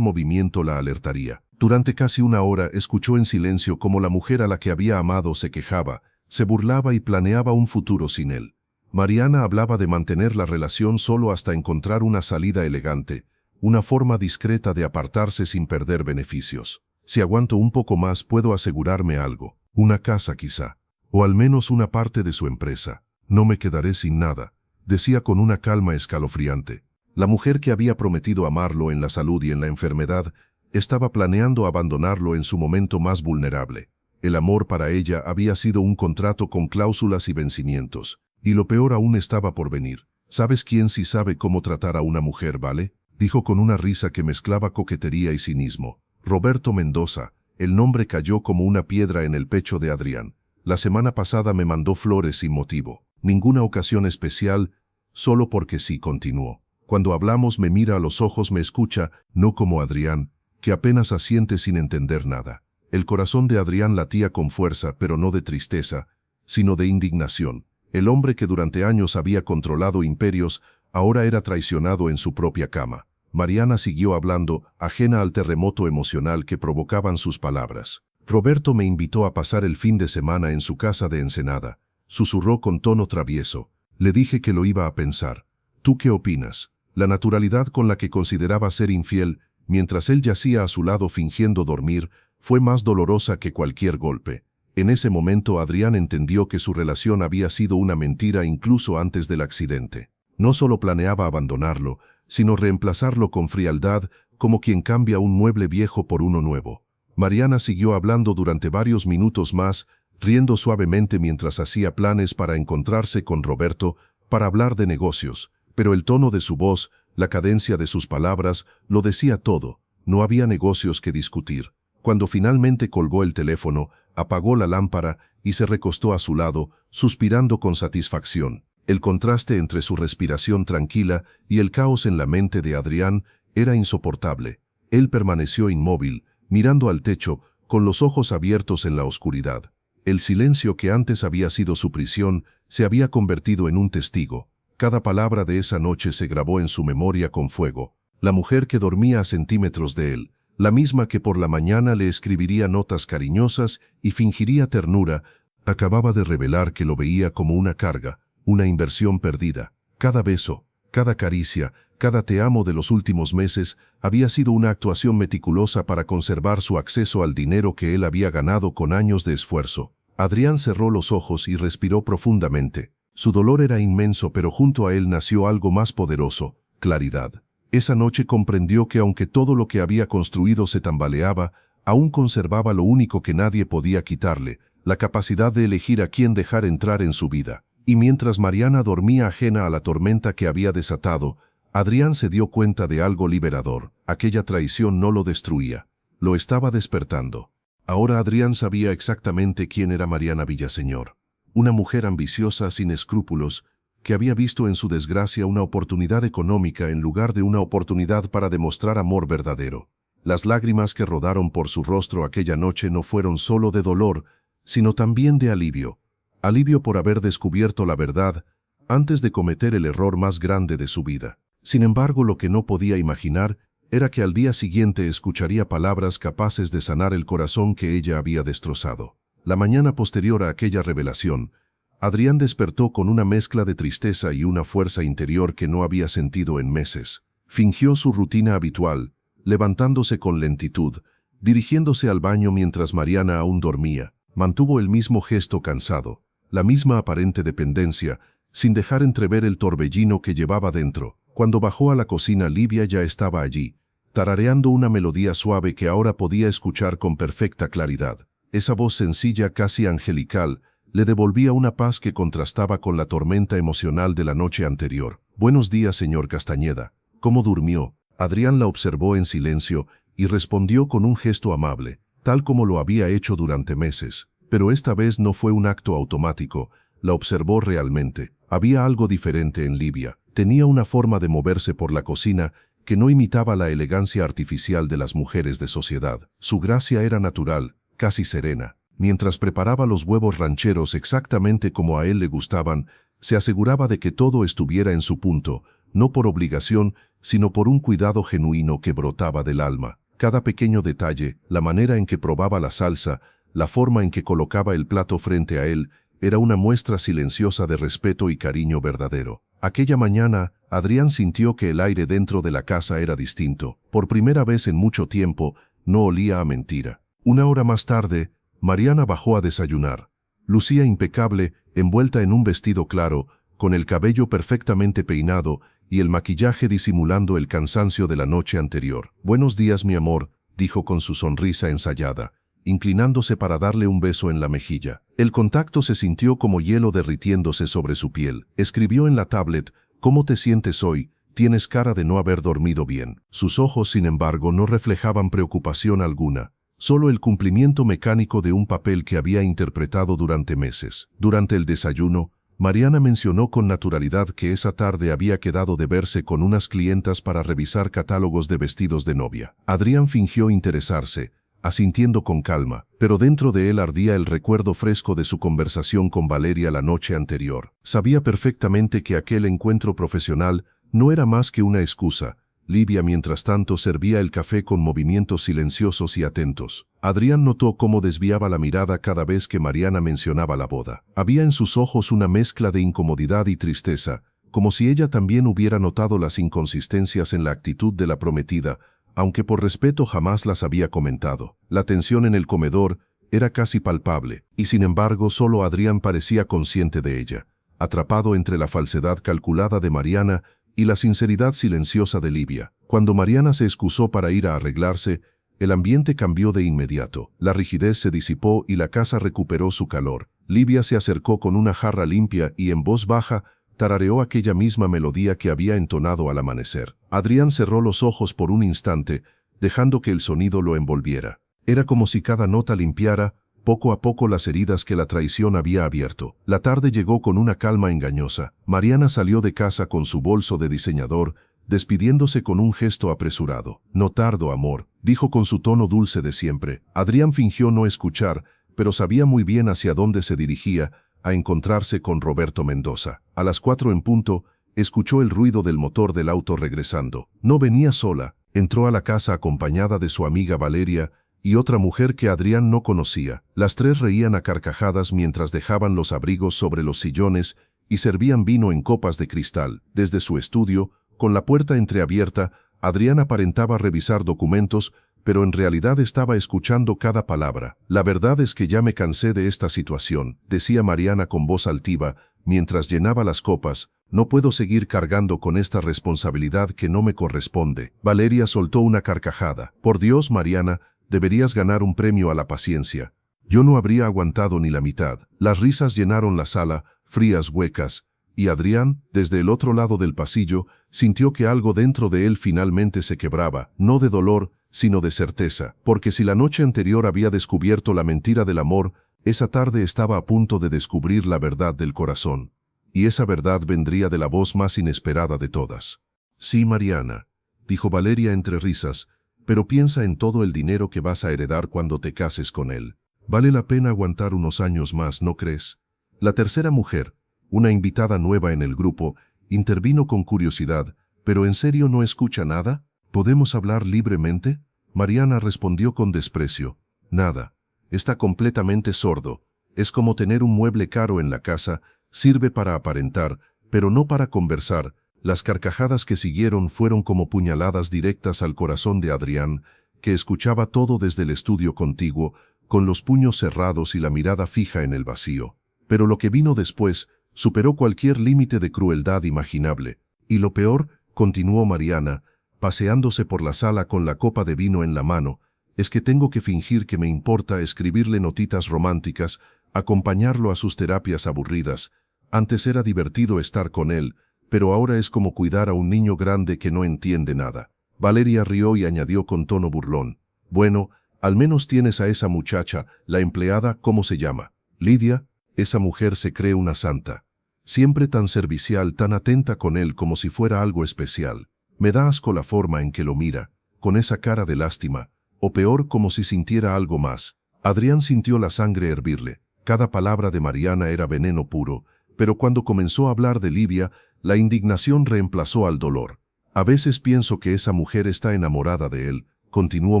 movimiento la alertaría. Durante casi una hora escuchó en silencio cómo la mujer a la que había amado se quejaba, se burlaba y planeaba un futuro sin él. Mariana hablaba de mantener la relación solo hasta encontrar una salida elegante, una forma discreta de apartarse sin perder beneficios. Si aguanto un poco más puedo asegurarme algo, una casa quizá, o al menos una parte de su empresa. No me quedaré sin nada, decía con una calma escalofriante. La mujer que había prometido amarlo en la salud y en la enfermedad, estaba planeando abandonarlo en su momento más vulnerable. El amor para ella había sido un contrato con cláusulas y vencimientos. Y lo peor aún estaba por venir. ¿Sabes quién sí sabe cómo tratar a una mujer, vale?, dijo con una risa que mezclaba coquetería y cinismo. Roberto Mendoza. El nombre cayó como una piedra en el pecho de Adrián. La semana pasada me mandó flores sin motivo. Ninguna ocasión especial, solo porque sí, continuó. Cuando hablamos me mira a los ojos, me escucha, no como Adrián, que apenas asiente sin entender nada. El corazón de Adrián latía con fuerza, pero no de tristeza, sino de indignación. El hombre que durante años había controlado imperios, ahora era traicionado en su propia cama. Mariana siguió hablando, ajena al terremoto emocional que provocaban sus palabras. Roberto me invitó a pasar el fin de semana en su casa de Ensenada. Susurró con tono travieso. Le dije que lo iba a pensar. ¿Tú qué opinas? La naturalidad con la que consideraba ser infiel, mientras él yacía a su lado fingiendo dormir, fue más dolorosa que cualquier golpe. En ese momento Adrián entendió que su relación había sido una mentira incluso antes del accidente. No solo planeaba abandonarlo, sino reemplazarlo con frialdad, como quien cambia un mueble viejo por uno nuevo. Mariana siguió hablando durante varios minutos más, riendo suavemente mientras hacía planes para encontrarse con Roberto, para hablar de negocios, pero el tono de su voz, la cadencia de sus palabras, lo decía todo. No había negocios que discutir. Cuando finalmente colgó el teléfono, apagó la lámpara y se recostó a su lado, suspirando con satisfacción. El contraste entre su respiración tranquila y el caos en la mente de Adrián era insoportable. Él permaneció inmóvil, mirando al techo, con los ojos abiertos en la oscuridad. El silencio que antes había sido su prisión se había convertido en un testigo. Cada palabra de esa noche se grabó en su memoria con fuego. La mujer que dormía a centímetros de él, la misma que por la mañana le escribiría notas cariñosas y fingiría ternura, acababa de revelar que lo veía como una carga, una inversión perdida. Cada beso, cada caricia, cada te amo de los últimos meses había sido una actuación meticulosa para conservar su acceso al dinero que él había ganado con años de esfuerzo. Adrián cerró los ojos y respiró profundamente. Su dolor era inmenso, pero junto a él nació algo más poderoso: claridad. Esa noche comprendió que aunque todo lo que había construido se tambaleaba, aún conservaba lo único que nadie podía quitarle: la capacidad de elegir a quién dejar entrar en su vida. Y mientras Mariana dormía ajena a la tormenta que había desatado, Adrián se dio cuenta de algo liberador. Aquella traición no lo destruía, lo estaba despertando. Ahora Adrián sabía exactamente quién era Mariana Villaseñor. Una mujer ambiciosa, sin escrúpulos, que había visto en su desgracia una oportunidad económica en lugar de una oportunidad para demostrar amor verdadero. Las lágrimas que rodaron por su rostro aquella noche no fueron solo de dolor, sino también de alivio. Alivio por haber descubierto la verdad antes de cometer el error más grande de su vida. Sin embargo, lo que no podía imaginar era que al día siguiente escucharía palabras capaces de sanar el corazón que ella había destrozado. La mañana posterior a aquella revelación, Adrián despertó con una mezcla de tristeza y una fuerza interior que no había sentido en meses. Fingió su rutina habitual, levantándose con lentitud, dirigiéndose al baño mientras Mariana aún dormía. Mantuvo el mismo gesto cansado, la misma aparente dependencia, sin dejar entrever el torbellino que llevaba dentro. Cuando bajó a la cocina, Livia ya estaba allí, tarareando una melodía suave que ahora podía escuchar con perfecta claridad. Esa voz sencilla, casi angelical, le devolvía una paz que contrastaba con la tormenta emocional de la noche anterior. «Buenos días, señor Castañeda. ¿Cómo durmió?». Adrián la observó en silencio y respondió con un gesto amable, tal como lo había hecho durante meses. Pero esta vez no fue un acto automático, la observó realmente. Había algo diferente en Livia. Tenía una forma de moverse por la cocina que no imitaba la elegancia artificial de las mujeres de sociedad. Su gracia era natural, casi serena. Mientras preparaba los huevos rancheros exactamente como a él le gustaban, se aseguraba de que todo estuviera en su punto, no por obligación, sino por un cuidado genuino que brotaba del alma. Cada pequeño detalle, la manera en que probaba la salsa, la forma en que colocaba el plato frente a él, era una muestra silenciosa de respeto y cariño verdadero. Aquella mañana, Adrián sintió que el aire dentro de la casa era distinto. Por primera vez en mucho tiempo, no olía a mentira. Una hora más tarde, Mariana bajó a desayunar. Lucía impecable, envuelta en un vestido claro, con el cabello perfectamente peinado y el maquillaje disimulando el cansancio de la noche anterior. «Buenos días, mi amor», dijo con su sonrisa ensayada, inclinándose para darle un beso en la mejilla. El contacto se sintió como hielo derritiéndose sobre su piel. Escribió en la tablet: «¿Cómo te sientes hoy? Tienes cara de no haber dormido bien». Sus ojos, sin embargo, no reflejaban preocupación alguna, solo el cumplimiento mecánico de un papel que había interpretado durante meses. Durante el desayuno, Mariana mencionó con naturalidad que esa tarde había quedado de verse con unas clientas para revisar catálogos de vestidos de novia. Adrián fingió interesarse, asintiendo con calma, pero dentro de él ardía el recuerdo fresco de su conversación con Valeria la noche anterior. Sabía perfectamente que aquel encuentro profesional no era más que una excusa. Livia, mientras tanto, servía el café con movimientos silenciosos y atentos. Adrián notó cómo desviaba la mirada cada vez que Mariana mencionaba la boda. Había en sus ojos una mezcla de incomodidad y tristeza, como si ella también hubiera notado las inconsistencias en la actitud de la prometida, aunque por respeto jamás las había comentado. La tensión en el comedor era casi palpable, y sin embargo solo Adrián parecía consciente de ella, atrapado entre la falsedad calculada de Mariana y la sinceridad silenciosa de Livia. Cuando Mariana se excusó para ir a arreglarse, el ambiente cambió de inmediato. La rigidez se disipó y la casa recuperó su calor. Livia se acercó con una jarra limpia y en voz baja tarareó aquella misma melodía que había entonado al amanecer. Adrián cerró los ojos por un instante, dejando que el sonido lo envolviera. Era como si cada nota limpiara, poco a poco, las heridas que la traición había abierto. La tarde llegó con una calma engañosa. Mariana salió de casa con su bolso de diseñador, despidiéndose con un gesto apresurado. «No tardo, amor», dijo con su tono dulce de siempre. Adrián fingió no escuchar, pero sabía muy bien hacia dónde se dirigía, a encontrarse con Roberto Mendoza. A las 4 en punto, escuchó el ruido del motor del auto regresando. No venía sola. Entró a la casa acompañada de su amiga Valeria y otra mujer que Adrián no conocía. Las tres reían a carcajadas mientras dejaban los abrigos sobre los sillones y servían vino en copas de cristal. Desde su estudio, con la puerta entreabierta, Adrián aparentaba revisar documentos, pero en realidad estaba escuchando cada palabra. «La verdad es que ya me cansé de esta situación», decía Mariana con voz altiva, mientras llenaba las copas. «No puedo seguir cargando con esta responsabilidad que no me corresponde». Valeria soltó una carcajada. «Por Dios, Mariana, deberías ganar un premio a la paciencia. Yo no habría aguantado ni la mitad». Las risas llenaron la sala, frías, huecas, y Adrián, desde el otro lado del pasillo, sintió que algo dentro de él finalmente se quebraba, no de dolor, sino de certeza, porque si la noche anterior había descubierto la mentira del amor, esa tarde estaba a punto de descubrir la verdad del corazón. Y esa verdad vendría de la voz más inesperada de todas. «Sí, Mariana», dijo Valeria entre risas, «pero piensa en todo el dinero que vas a heredar cuando te cases con él. Vale la pena aguantar unos años más, ¿no crees?». La tercera mujer, una invitada nueva en el grupo, intervino con curiosidad. «¿Pero en serio no escucha nada? ¿Podemos hablar libremente?». Mariana respondió con desprecio. «Nada. Está completamente sordo. Es como tener un mueble caro en la casa, sirve para aparentar, pero no para conversar». Las carcajadas que siguieron fueron como puñaladas directas al corazón de Adrián, que escuchaba todo desde el estudio contiguo, con los puños cerrados y la mirada fija en el vacío. Pero lo que vino después superó cualquier límite de crueldad imaginable. «Y lo peor», continuó Mariana, paseándose por la sala con la copa de vino en la mano, «es que tengo que fingir que me importa, escribirle notitas románticas, acompañarlo a sus terapias aburridas. Antes era divertido estar con él, pero ahora es como cuidar a un niño grande que no entiende nada». Valeria rió y añadió con tono burlón. «Bueno, al menos tienes a esa muchacha, la empleada, ¿cómo se llama?». «Lidia». «Esa mujer se cree una santa. Siempre tan servicial, tan atenta con él como si fuera algo especial. Me da asco la forma en que lo mira, con esa cara de lástima, o peor, como si sintiera algo más». Adrián sintió la sangre hervirle. Cada palabra de Mariana era veneno puro, pero cuando comenzó a hablar de Livia, la indignación reemplazó al dolor. «A veces pienso que esa mujer está enamorada de él», continuó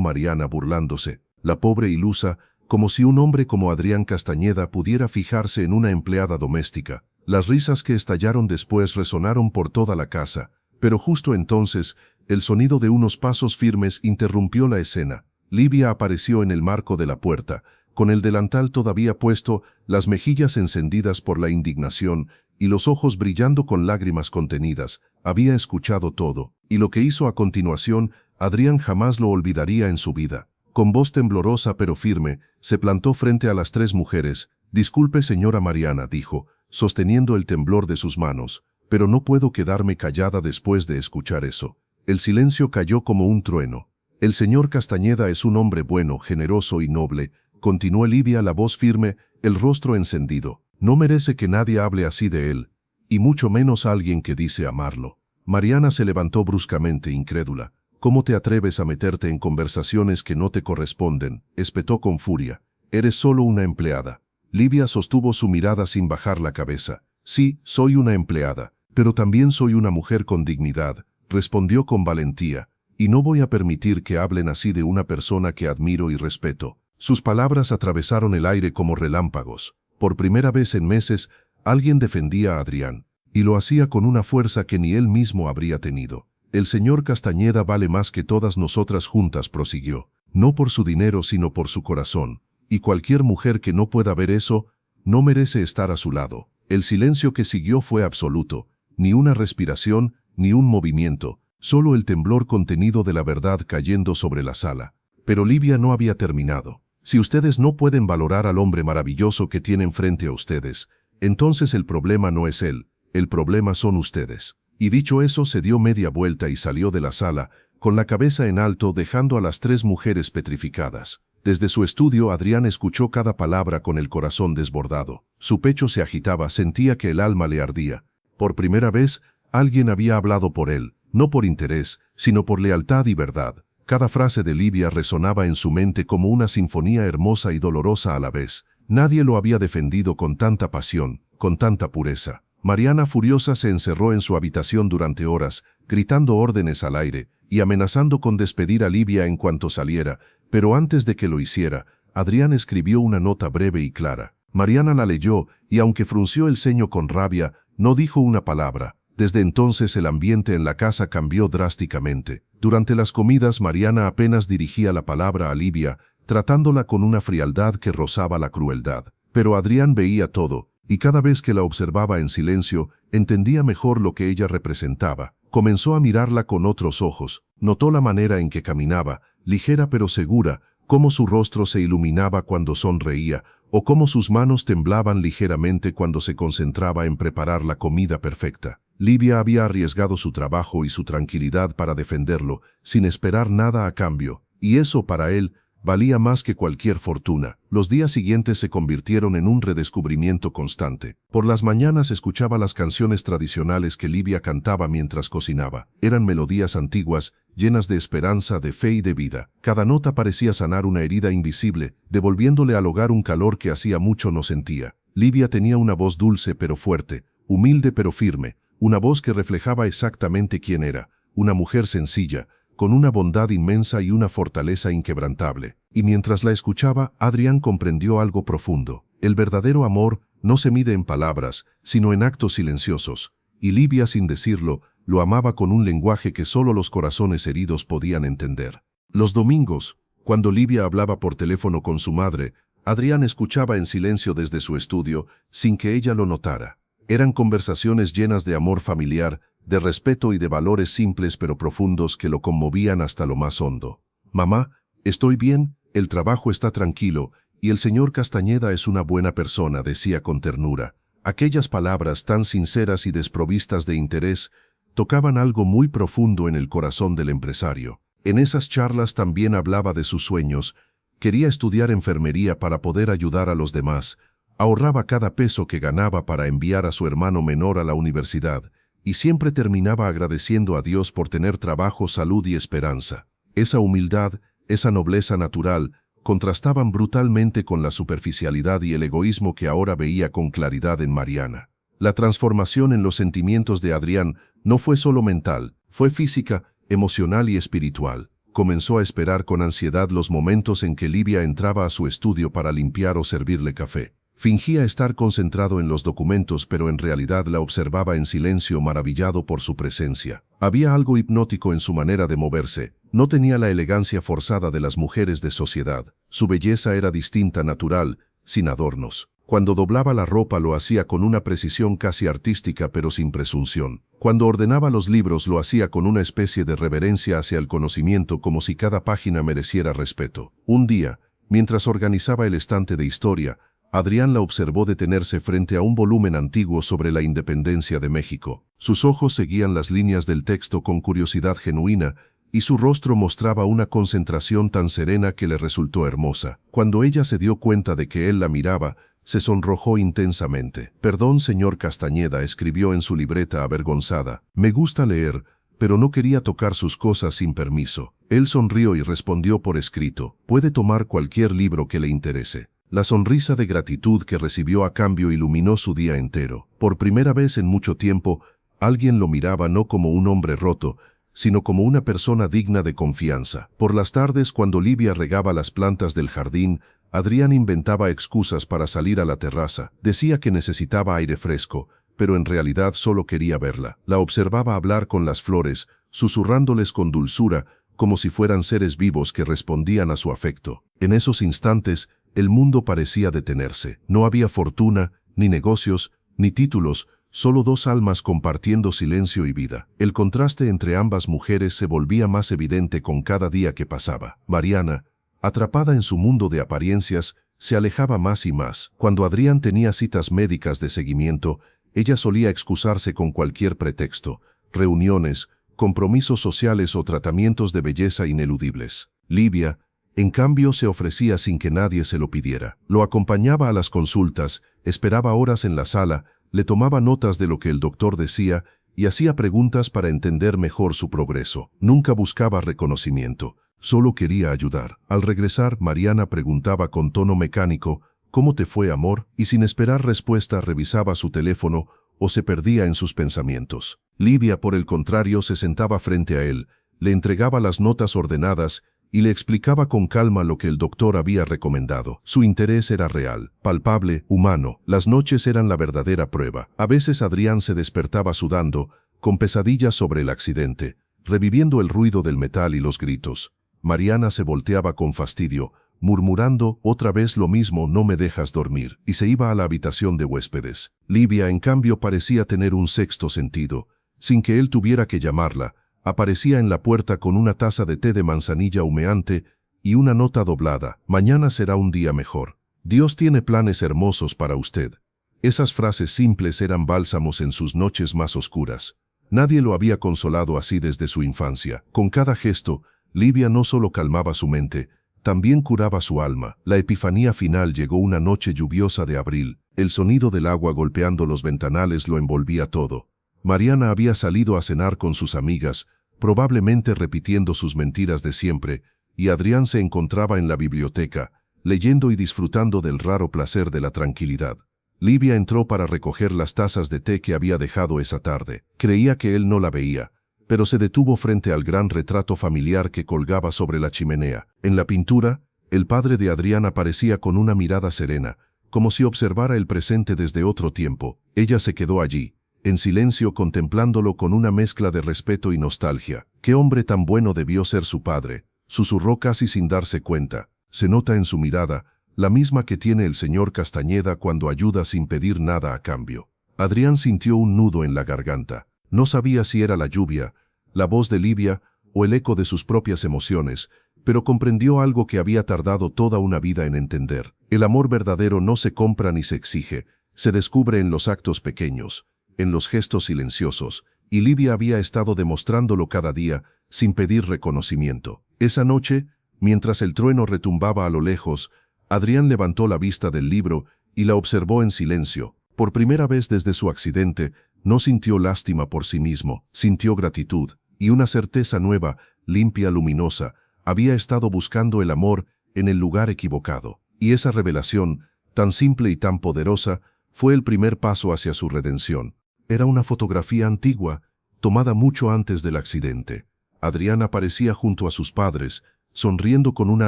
Mariana burlándose. «La pobre ilusa, como si un hombre como Adrián Castañeda pudiera fijarse en una empleada doméstica». Las risas que estallaron después resonaron por toda la casa, pero justo entonces, el sonido de unos pasos firmes interrumpió la escena. Livia apareció en el marco de la puerta, con el delantal todavía puesto, las mejillas encendidas por la indignación y los ojos brillando con lágrimas contenidas. Había escuchado todo, y lo que hizo a continuación, Adrián jamás lo olvidaría en su vida. Con voz temblorosa pero firme, se plantó frente a las tres mujeres. «Disculpe, señora Mariana», dijo, sosteniendo el temblor de sus manos, «pero no puedo quedarme callada después de escuchar eso». El silencio cayó como un trueno. «El señor Castañeda es un hombre bueno, generoso y noble», continuó Livia, la voz firme, el rostro encendido. «No merece que nadie hable así de él, y mucho menos alguien que dice amarlo». Mariana se levantó bruscamente, incrédula. «¿Cómo te atreves a meterte en conversaciones que no te corresponden?», espetó con furia. «Eres solo una empleada». Livia sostuvo su mirada sin bajar la cabeza. «Sí, soy una empleada, pero también soy una mujer con dignidad», respondió con valentía, «y no voy a permitir que hablen así de una persona que admiro y respeto». Sus palabras atravesaron el aire como relámpagos. Por primera vez en meses, alguien defendía a Adrián. y lo hacía con una fuerza que ni él mismo habría tenido. El señor Castañeda vale más que todas nosotras juntas, prosiguió. No por su dinero, sino por su corazón. Y cualquier mujer que no pueda ver eso, no merece estar a su lado. El silencio que siguió fue absoluto. Ni una respiración, ni un movimiento. Solo el temblor contenido de la verdad cayendo sobre la sala. Pero Livia no había terminado. Si ustedes no pueden valorar al hombre maravilloso que tienen frente a ustedes, entonces el problema no es él, el problema son ustedes. Y dicho eso, se dio media vuelta y salió de la sala, con la cabeza en alto, dejando a las tres mujeres petrificadas. Desde su estudio, Adrián escuchó cada palabra con el corazón desbordado. Su pecho se agitaba, sentía que el alma le ardía. Por primera vez, alguien había hablado por él, no por interés, sino por lealtad y verdad. Cada frase de Livia resonaba en su mente como una sinfonía hermosa y dolorosa a la vez. Nadie lo había defendido con tanta pasión, con tanta pureza. Mariana, furiosa, se encerró en su habitación durante horas, gritando órdenes al aire y amenazando con despedir a Livia en cuanto saliera, pero antes de que lo hiciera, Adrián escribió una nota breve y clara. Mariana la leyó y, aunque frunció el ceño con rabia, no dijo una palabra. Desde entonces el ambiente en la casa cambió drásticamente. Durante las comidas, Mariana apenas dirigía la palabra a Livia, tratándola con una frialdad que rozaba la crueldad. Pero Adrián veía todo, y cada vez que la observaba en silencio, entendía mejor lo que ella representaba. Comenzó a mirarla con otros ojos, notó la manera en que caminaba, ligera pero segura, cómo su rostro se iluminaba cuando sonreía, o cómo sus manos temblaban ligeramente cuando se concentraba en preparar la comida perfecta. Livia había arriesgado su trabajo y su tranquilidad para defenderlo, sin esperar nada a cambio, y eso para él valía más que cualquier fortuna. Los días siguientes se convirtieron en un redescubrimiento constante. Por las mañanas escuchaba las canciones tradicionales que Livia cantaba mientras cocinaba. Eran melodías antiguas, llenas de esperanza, de fe y de vida. Cada nota parecía sanar una herida invisible, devolviéndole al hogar un calor que hacía mucho no sentía. Livia tenía una voz dulce pero fuerte, humilde pero firme, una voz que reflejaba exactamente quién era, una mujer sencilla, con una bondad inmensa y una fortaleza inquebrantable. Y mientras la escuchaba, Adrián comprendió algo profundo. El verdadero amor no se mide en palabras, sino en actos silenciosos. Y Livia, sin decirlo, lo amaba con un lenguaje que solo los corazones heridos podían entender. Los domingos, cuando Livia hablaba por teléfono con su madre, Adrián escuchaba en silencio desde su estudio, sin que ella lo notara. Eran conversaciones llenas de amor familiar, de respeto y de valores simples pero profundos que lo conmovían hasta lo más hondo. «Mamá, estoy bien, el trabajo está tranquilo, y el señor Castañeda es una buena persona», decía con ternura. Aquellas palabras tan sinceras y desprovistas de interés tocaban algo muy profundo en el corazón del empresario. En esas charlas también hablaba de sus sueños. Quería estudiar enfermería para poder ayudar a los demás. Ahorraba cada peso que ganaba para enviar a su hermano menor a la universidad, y siempre terminaba agradeciendo a Dios por tener trabajo, salud y esperanza. Esa humildad, esa nobleza natural, contrastaban brutalmente con la superficialidad y el egoísmo que ahora veía con claridad en Mariana. La transformación en los sentimientos de Adrián no fue solo mental, fue física, emocional y espiritual. Comenzó a esperar con ansiedad los momentos en que Livia entraba a su estudio para limpiar o servirle café. Fingía estar concentrado en los documentos, pero en realidad la observaba en silencio, maravillado por su presencia. Había algo hipnótico en su manera de moverse. No tenía la elegancia forzada de las mujeres de sociedad. Su belleza era distinta, natural, sin adornos. Cuando doblaba la ropa lo hacía con una precisión casi artística, pero sin presunción. Cuando ordenaba los libros lo hacía con una especie de reverencia hacia el conocimiento, como si cada página mereciera respeto. Un día, mientras organizaba el estante de historia, Adrián la observó detenerse frente a un volumen antiguo sobre la independencia de México. Sus ojos seguían las líneas del texto con curiosidad genuina, y su rostro mostraba una concentración tan serena que le resultó hermosa. Cuando ella se dio cuenta de que él la miraba, se sonrojó intensamente. «Perdón, señor Castañeda», escribió en su libreta avergonzada. «Me gusta leer, pero no quería tocar sus cosas sin permiso». Él sonrió y respondió por escrito: «Puede tomar cualquier libro que le interese». La sonrisa de gratitud que recibió a cambio iluminó su día entero. Por primera vez en mucho tiempo, alguien lo miraba no como un hombre roto, sino como una persona digna de confianza. Por las tardes, cuando Livia regaba las plantas del jardín, Adrián inventaba excusas para salir a la terraza. Decía que necesitaba aire fresco, pero en realidad solo quería verla. La observaba hablar con las flores, susurrándoles con dulzura, como si fueran seres vivos que respondían a su afecto. En esos instantes, el mundo parecía detenerse. No había fortuna, ni negocios, ni títulos, solo dos almas compartiendo silencio y vida. El contraste entre ambas mujeres se volvía más evidente con cada día que pasaba. Mariana, atrapada en su mundo de apariencias, se alejaba más y más. Cuando Adrián tenía citas médicas de seguimiento, ella solía excusarse con cualquier pretexto, reuniones, compromisos sociales o tratamientos de belleza ineludibles. Livia, en cambio, se ofrecía sin que nadie se lo pidiera. Lo acompañaba a las consultas, esperaba horas en la sala, le tomaba notas de lo que el doctor decía y hacía preguntas para entender mejor su progreso. Nunca buscaba reconocimiento, solo quería ayudar. Al regresar, Mariana preguntaba con tono mecánico, «¿Cómo te fue, amor?», y sin esperar respuesta revisaba su teléfono o se perdía en sus pensamientos. Livia, por el contrario, se sentaba frente a él, le entregaba las notas ordenadas y le explicaba con calma lo que el doctor había recomendado. Su interés era real, palpable, humano. Las noches eran la verdadera prueba. A veces Adrián se despertaba sudando, con pesadillas sobre el accidente, reviviendo el ruido del metal y los gritos. Mariana se volteaba con fastidio, murmurando, «Otra vez lo mismo, no me dejas dormir», y se iba a la habitación de huéspedes. Livia, en cambio, parecía tener un sexto sentido. Sin que él tuviera que llamarla, aparecía en la puerta con una taza de té de manzanilla humeante y una nota doblada. «Mañana será un día mejor. Dios tiene planes hermosos para usted». Esas frases simples eran bálsamos en sus noches más oscuras. Nadie lo había consolado así desde su infancia. Con cada gesto, Livia no solo calmaba su mente, también curaba su alma. La epifanía final llegó una noche lluviosa de abril. El sonido del agua golpeando los ventanales lo envolvía todo. Mariana había salido a cenar con sus amigas, probablemente repitiendo sus mentiras de siempre, y Adrián se encontraba en la biblioteca, leyendo y disfrutando del raro placer de la tranquilidad. Livia entró para recoger las tazas de té que había dejado esa tarde. Creía que él no la veía, pero se detuvo frente al gran retrato familiar que colgaba sobre la chimenea. En la pintura, el padre de Adrián aparecía con una mirada serena, como si observara el presente desde otro tiempo. Ella se quedó allí, en silencio, contemplándolo con una mezcla de respeto y nostalgia. «Qué hombre tan bueno debió ser su padre», susurró casi sin darse cuenta. Se nota en su mirada, la misma que tiene el señor Castañeda cuando ayuda sin pedir nada a cambio. Adrián sintió un nudo en la garganta. No sabía si era la lluvia, la voz de Livia o el eco de sus propias emociones, pero comprendió algo que había tardado toda una vida en entender. El amor verdadero no se compra ni se exige, se descubre en los actos pequeños, en los gestos silenciosos, y Livia había estado demostrándolo cada día, sin pedir reconocimiento. Esa noche, mientras el trueno retumbaba a lo lejos, Adrián levantó la vista del libro y la observó en silencio. Por primera vez desde su accidente, no sintió lástima por sí mismo, sintió gratitud, y una certeza nueva, limpia, luminosa. Había estado buscando el amor en el lugar equivocado, y esa revelación, tan simple y tan poderosa, fue el primer paso hacia su redención. Era una fotografía antigua, tomada mucho antes del accidente. Adrián aparecía junto a sus padres, sonriendo con una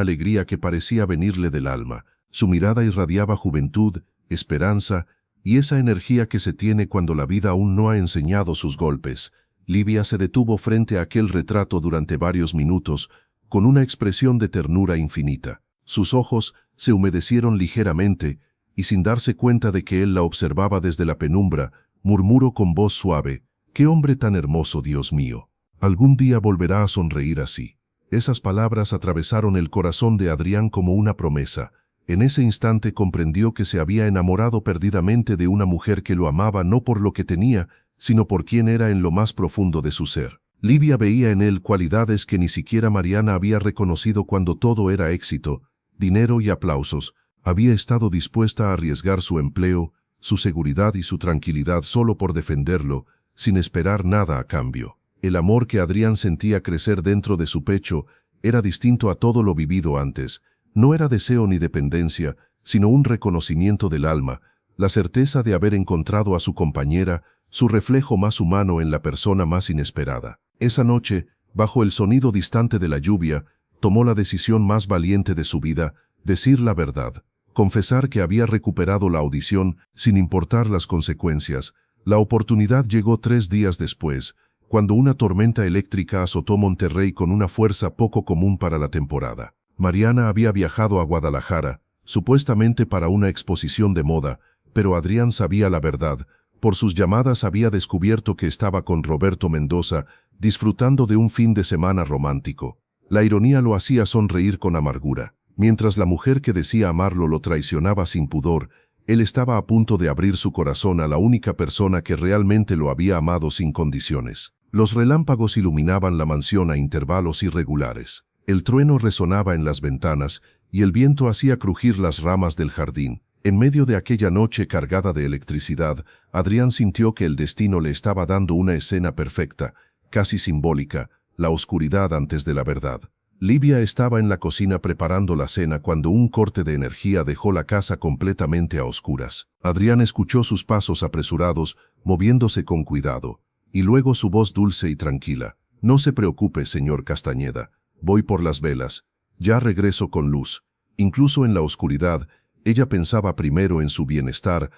alegría que parecía venirle del alma. Su mirada irradiaba juventud, esperanza y esa energía que se tiene cuando la vida aún no ha enseñado sus golpes. Livia se detuvo frente a aquel retrato durante varios minutos, con una expresión de ternura infinita. Sus ojos se humedecieron ligeramente, y sin darse cuenta de que él la observaba desde la penumbra, murmuró con voz suave, «Qué hombre tan hermoso, Dios mío. Algún día volverá a sonreír así». Esas palabras atravesaron el corazón de Adrián como una promesa. En ese instante comprendió que se había enamorado perdidamente de una mujer que lo amaba no por lo que tenía, sino por quien era en lo más profundo de su ser. Livia veía en él cualidades que ni siquiera Mariana había reconocido cuando todo era éxito, dinero y aplausos. Había estado dispuesta a arriesgar su empleo, su seguridad y su tranquilidad solo por defenderlo, sin esperar nada a cambio. El amor que Adrián sentía crecer dentro de su pecho era distinto a todo lo vivido antes. No era deseo ni dependencia, sino un reconocimiento del alma, la certeza de haber encontrado a su compañera, su reflejo más humano en la persona más inesperada. Esa noche, bajo el sonido distante de la lluvia, tomó la decisión más valiente de su vida, decir la verdad. Confesar que había recuperado la audición sin importar las consecuencias, La oportunidad llegó 3 días después, cuando una tormenta eléctrica azotó Monterrey con una fuerza poco común para la temporada. Mariana había viajado a Guadalajara, supuestamente para una exposición de moda, pero Adrián sabía la verdad. Por sus llamadas había descubierto que estaba con Roberto Mendoza, disfrutando de un fin de semana romántico. La ironía lo hacía sonreír con amargura. Mientras la mujer que decía amarlo lo traicionaba sin pudor, él estaba a punto de abrir su corazón a la única persona que realmente lo había amado sin condiciones. Los relámpagos iluminaban la mansión a intervalos irregulares. El trueno resonaba en las ventanas y el viento hacía crujir las ramas del jardín. En medio de aquella noche cargada de electricidad, Adrián sintió que el destino le estaba dando una escena perfecta, casi simbólica, la oscuridad antes de la verdad. Livia estaba en la cocina preparando la cena cuando un corte de energía dejó la casa completamente a oscuras. Adrián escuchó sus pasos apresurados, moviéndose con cuidado, y luego su voz dulce y tranquila. «No se preocupe, señor Castañeda, voy por las velas, ya regreso con luz». Incluso en la oscuridad, ella pensaba primero en su bienestar,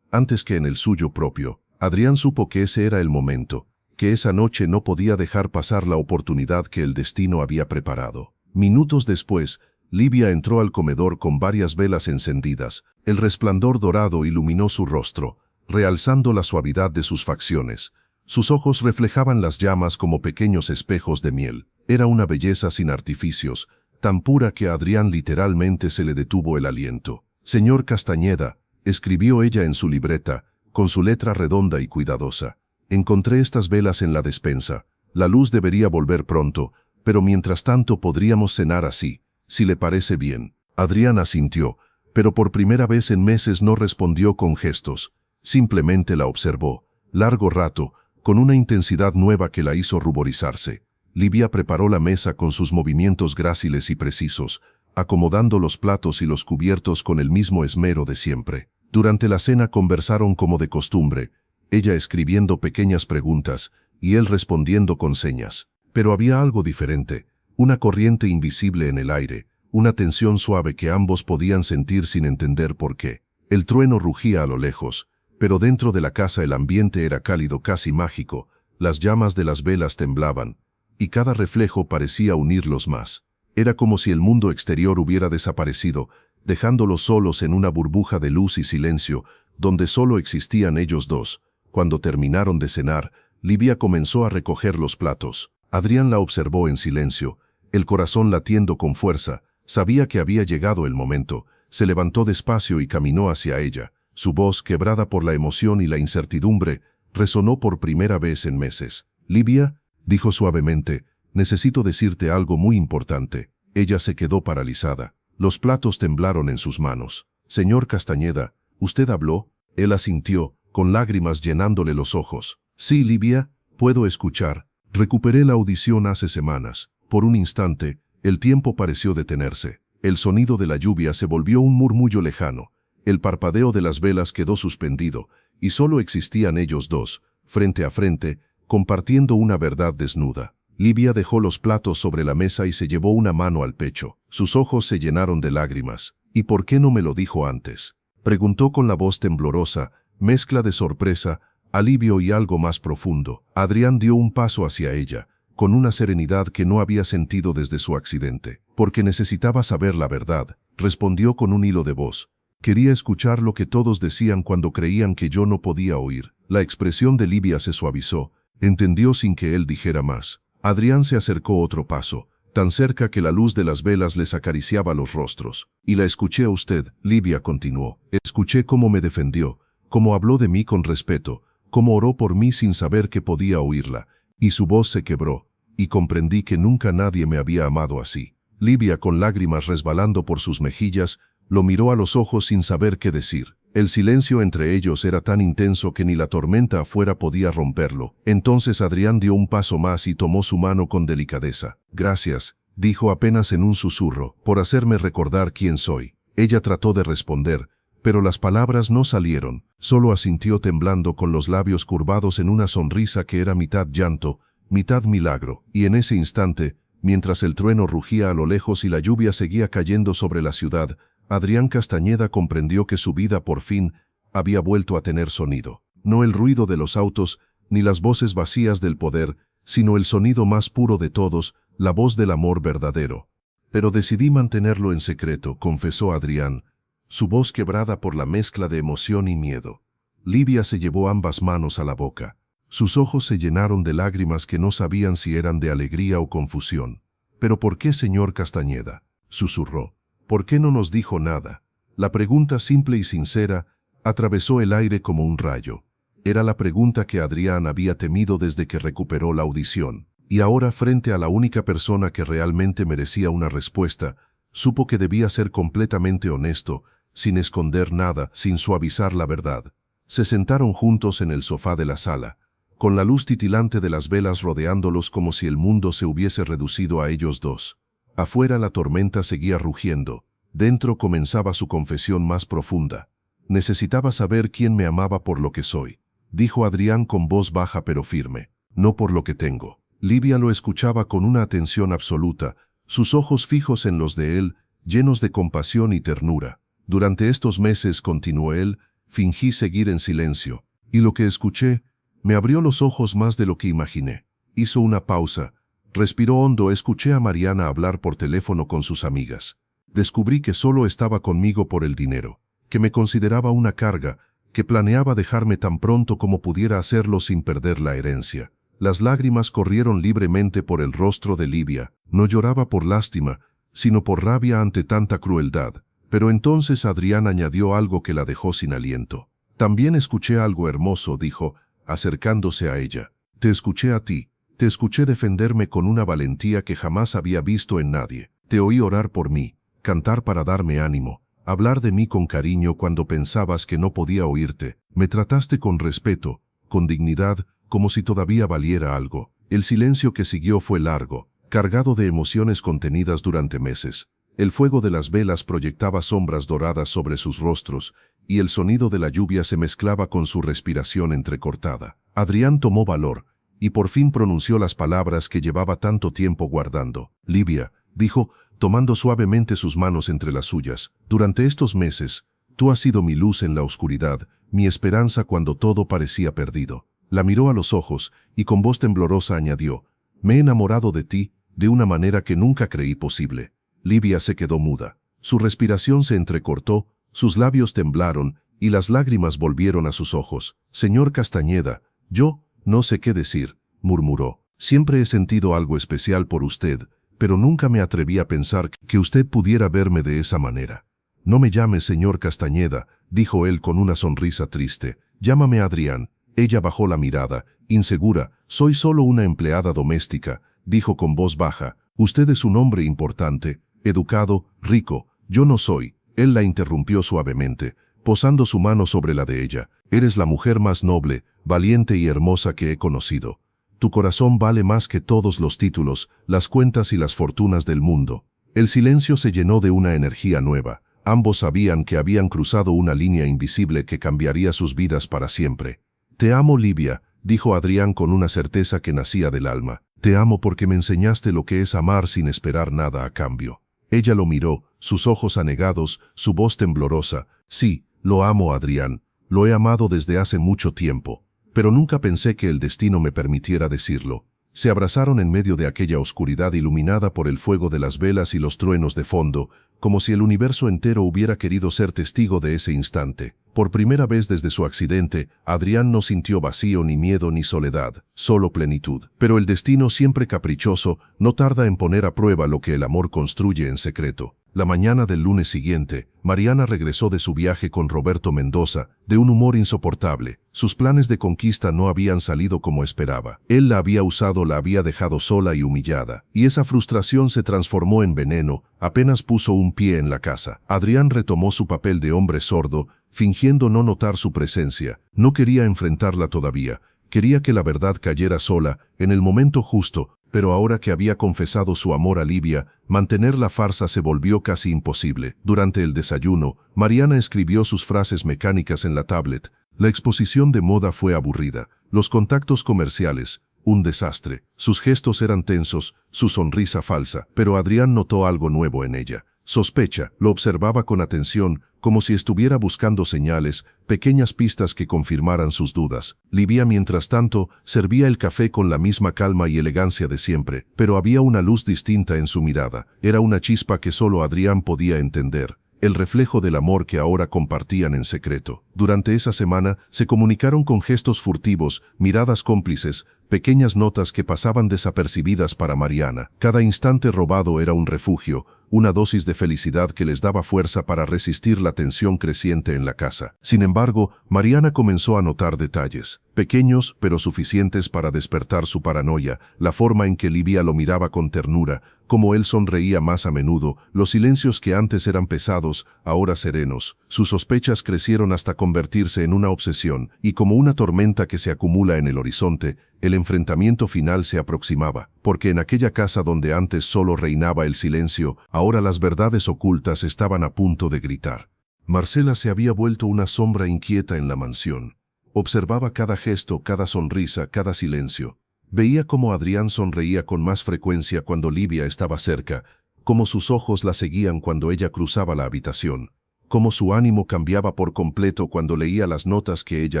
antes que en el suyo propio. Adrián supo que ese era el momento, que esa noche no podía dejar pasar la oportunidad que el destino había preparado. Minutos después, Livia entró al comedor con varias velas encendidas. El resplandor dorado iluminó su rostro, realzando la suavidad de sus facciones. Sus ojos reflejaban las llamas como pequeños espejos de miel. Era una belleza sin artificios, tan pura que a Adrián literalmente se le detuvo el aliento. «Señor Castañeda», escribió ella en su libreta, con su letra redonda y cuidadosa. «Encontré estas velas en la despensa. La luz debería volver pronto, pero mientras tanto podríamos cenar así, si le parece bien». Adrián asintió, pero por primera vez en meses no respondió con gestos. Simplemente la observó, largo rato, con una intensidad nueva que la hizo ruborizarse. Livia preparó la mesa con sus movimientos gráciles y precisos, acomodando los platos y los cubiertos con el mismo esmero de siempre. Durante la cena conversaron como de costumbre, ella escribiendo pequeñas preguntas y él respondiendo con señas. Pero había algo diferente, una corriente invisible en el aire, una tensión suave que ambos podían sentir sin entender por qué. El trueno rugía a lo lejos, pero dentro de la casa el ambiente era cálido, casi mágico. Las llamas de las velas temblaban, y cada reflejo parecía unirlos más. Era como si el mundo exterior hubiera desaparecido, dejándolos solos en una burbuja de luz y silencio, donde solo existían ellos dos. Cuando terminaron de cenar, Livia comenzó a recoger los platos. Adrián la observó en silencio, el corazón latiendo con fuerza. Sabía que había llegado el momento. Se levantó despacio y caminó hacia ella. Su voz, quebrada por la emoción y la incertidumbre, resonó por primera vez en meses. «Livia», dijo suavemente, «necesito decirte algo muy importante». Ella se quedó paralizada. Los platos temblaron en sus manos. «Señor Castañeda, ¿usted habló?» Él asintió, con lágrimas llenándole los ojos. «Sí, Livia, puedo escuchar. Recuperé la audición hace semanas». Por un instante, el tiempo pareció detenerse. El sonido de la lluvia se volvió un murmullo lejano. El parpadeo de las velas quedó suspendido, y solo existían ellos dos, frente a frente, compartiendo una verdad desnuda. Livia dejó los platos sobre la mesa y se llevó una mano al pecho. Sus ojos se llenaron de lágrimas. «¿Y por qué no me lo dijo antes?», preguntó con la voz temblorosa, mezcla de sorpresa, alivio y algo más profundo. Adrián dio un paso hacia ella, con una serenidad que no había sentido desde su accidente. «Porque necesitaba saber la verdad», respondió con un hilo de voz. «Quería escuchar lo que todos decían cuando creían que yo no podía oír». La expresión de Livia se suavizó. Entendió sin que él dijera más. Adrián se acercó otro paso, tan cerca que la luz de las velas les acariciaba los rostros. «Y la escuché a usted», Livia continuó. «Escuché cómo me defendió, cómo habló de mí con respeto, cómo oró por mí sin saber que podía oírla. Y su voz se quebró, y comprendí que nunca nadie me había amado así». Livia, con lágrimas resbalando por sus mejillas, lo miró a los ojos sin saber qué decir. El silencio entre ellos era tan intenso que ni la tormenta afuera podía romperlo. Entonces Adrián dio un paso más y tomó su mano con delicadeza. «Gracias», dijo apenas en un susurro, «por hacerme recordar quién soy». Ella trató de responder, pero las palabras no salieron. Solo asintió temblando con los labios curvados en una sonrisa que era mitad llanto, mitad milagro. Y en ese instante, mientras el trueno rugía a lo lejos y la lluvia seguía cayendo sobre la ciudad, Adrián Castañeda comprendió que su vida por fin había vuelto a tener sonido. no el ruido de los autos, ni las voces vacías del poder, sino el sonido más puro de todos, la voz del amor verdadero. Pero decidí mantenerlo en secreto, confesó Adrián, su voz quebrada por la mezcla de emoción y miedo. Livia se llevó ambas manos a la boca. Sus ojos se llenaron de lágrimas que no sabían si eran de alegría o confusión. «¿Pero por qué, señor Castañeda?», susurró. «¿Por qué no nos dijo nada?». La pregunta simple y sincera atravesó el aire como un rayo. Era la pregunta que Adrián había temido desde que recuperó la audición. Y ahora, frente a la única persona que realmente merecía una respuesta, supo que debía ser completamente honesto, sin esconder nada, sin suavizar la verdad. Se sentaron juntos en el sofá de la sala, con la luz titilante de las velas rodeándolos como si el mundo se hubiese reducido a ellos dos. Afuera la tormenta seguía rugiendo. Dentro comenzaba su confesión más profunda. «Necesitaba saber quién me amaba por lo que soy», dijo Adrián con voz baja pero firme. «No por lo que tengo». Livia lo escuchaba con una atención absoluta, sus ojos fijos en los de él, llenos de compasión y ternura. «Durante estos meses», continuó él, «fingí seguir en silencio. Y lo que escuché me abrió los ojos más de lo que imaginé». Hizo una pausa, respiró hondo. «Escuché a Mariana hablar por teléfono con sus amigas. Descubrí que solo estaba conmigo por el dinero, que me consideraba una carga, que planeaba dejarme tan pronto como pudiera hacerlo sin perder la herencia». Las lágrimas corrieron libremente por el rostro de Livia. No lloraba por lástima, sino por rabia ante tanta crueldad. Pero entonces Adrián añadió algo que la dejó sin aliento. «También escuché algo hermoso», dijo, acercándose a ella. «Te escuché a ti. Te escuché defenderme con una valentía que jamás había visto en nadie. Te oí orar por mí, cantar para darme ánimo, hablar de mí con cariño cuando pensabas que no podía oírte. Me trataste con respeto, con dignidad, como si todavía valiera algo». El silencio que siguió fue largo, cargado de emociones contenidas durante meses. El fuego de las velas proyectaba sombras doradas sobre sus rostros, y el sonido de la lluvia se mezclaba con su respiración entrecortada. Adrián tomó valor, y por fin pronunció las palabras que llevaba tanto tiempo guardando. «Livia», dijo, tomando suavemente sus manos entre las suyas, «durante estos meses, tú has sido mi luz en la oscuridad, mi esperanza cuando todo parecía perdido». La miró a los ojos, y con voz temblorosa añadió, «Me he enamorado de ti, de una manera que nunca creí posible». Livia se quedó muda. Su respiración se entrecortó, sus labios temblaron, y las lágrimas volvieron a sus ojos. «Señor Castañeda, yo no sé qué decir», murmuró. «Siempre he sentido algo especial por usted, pero nunca me atreví a pensar que usted pudiera verme de esa manera». «No me llames señor Castañeda», dijo él con una sonrisa triste. «Llámame Adrián». Ella bajó la mirada, insegura. «Soy solo una empleada doméstica», dijo con voz baja. «Usted es un hombre importante, educado, rico. Yo no soy». Él la interrumpió suavemente, posando su mano sobre la de ella. «Eres la mujer más noble, valiente y hermosa que he conocido. Tu corazón vale más que todos los títulos, las cuentas y las fortunas del mundo». El silencio se llenó de una energía nueva. Ambos sabían que habían cruzado una línea invisible que cambiaría sus vidas para siempre. «Te amo, Livia», dijo Adrián con una certeza que nacía del alma. «Te amo porque me enseñaste lo que es amar sin esperar nada a cambio». Ella lo miró, sus ojos anegados, su voz temblorosa. «Sí, lo amo, Adrián. Lo he amado desde hace mucho tiempo. Pero nunca pensé que el destino me permitiera decirlo». Se abrazaron en medio de aquella oscuridad iluminada por el fuego de las velas y los truenos de fondo, como si el universo entero hubiera querido ser testigo de ese instante. Por primera vez desde su accidente, Adrián no sintió vacío, ni miedo, ni soledad, solo plenitud. Pero el destino, siempre caprichoso, no tarda en poner a prueba lo que el amor construye en secreto. La mañana del lunes siguiente, Mariana regresó de su viaje con Roberto Mendoza, de un humor insoportable. Sus planes de conquista no habían salido como esperaba. Él la había usado, la había dejado sola y humillada. Y esa frustración se transformó en veneno, apenas puso un pie en la casa. Adrián retomó su papel de hombre sordo, fingiendo no notar su presencia. No quería enfrentarla todavía. Quería que la verdad cayera sola, en el momento justo. Pero ahora que había confesado su amor a Livia, mantener la farsa se volvió casi imposible. Durante el desayuno, Mariana escribió sus frases mecánicas en la tablet. La exposición de moda fue aburrida. Los contactos comerciales, un desastre. Sus gestos eran tensos, su sonrisa falsa. Pero Adrián notó algo nuevo en ella. Sospecha, lo observaba con atención, como si estuviera buscando señales, pequeñas pistas que confirmaran sus dudas. Livia, mientras tanto, servía el café con la misma calma y elegancia de siempre, pero había una luz distinta en su mirada. Era una chispa que solo Adrián podía entender, el reflejo del amor que ahora compartían en secreto. Durante esa semana, se comunicaron con gestos furtivos, miradas cómplices, pequeñas notas que pasaban desapercibidas para Mariana. Cada instante robado era un refugio, una dosis de felicidad que les daba fuerza para resistir la tensión creciente en la casa. Sin embargo, Mariana comenzó a notar detalles, pequeños pero suficientes para despertar su paranoia, la forma en que Livia lo miraba con ternura, cómo él sonreía más a menudo, los silencios que antes eran pesados, ahora serenos. Sus sospechas crecieron hasta convertirse en una obsesión, y como una tormenta que se acumula en el horizonte, el enfrentamiento final se aproximaba, porque en aquella casa donde antes solo reinaba el silencio, ahora las verdades ocultas estaban a punto de gritar. Marcela se había vuelto una sombra inquieta en la mansión. Observaba cada gesto, cada sonrisa, cada silencio. Veía cómo Adrián sonreía con más frecuencia cuando Livia estaba cerca, cómo sus ojos la seguían cuando ella cruzaba la habitación, cómo su ánimo cambiaba por completo cuando leía las notas que ella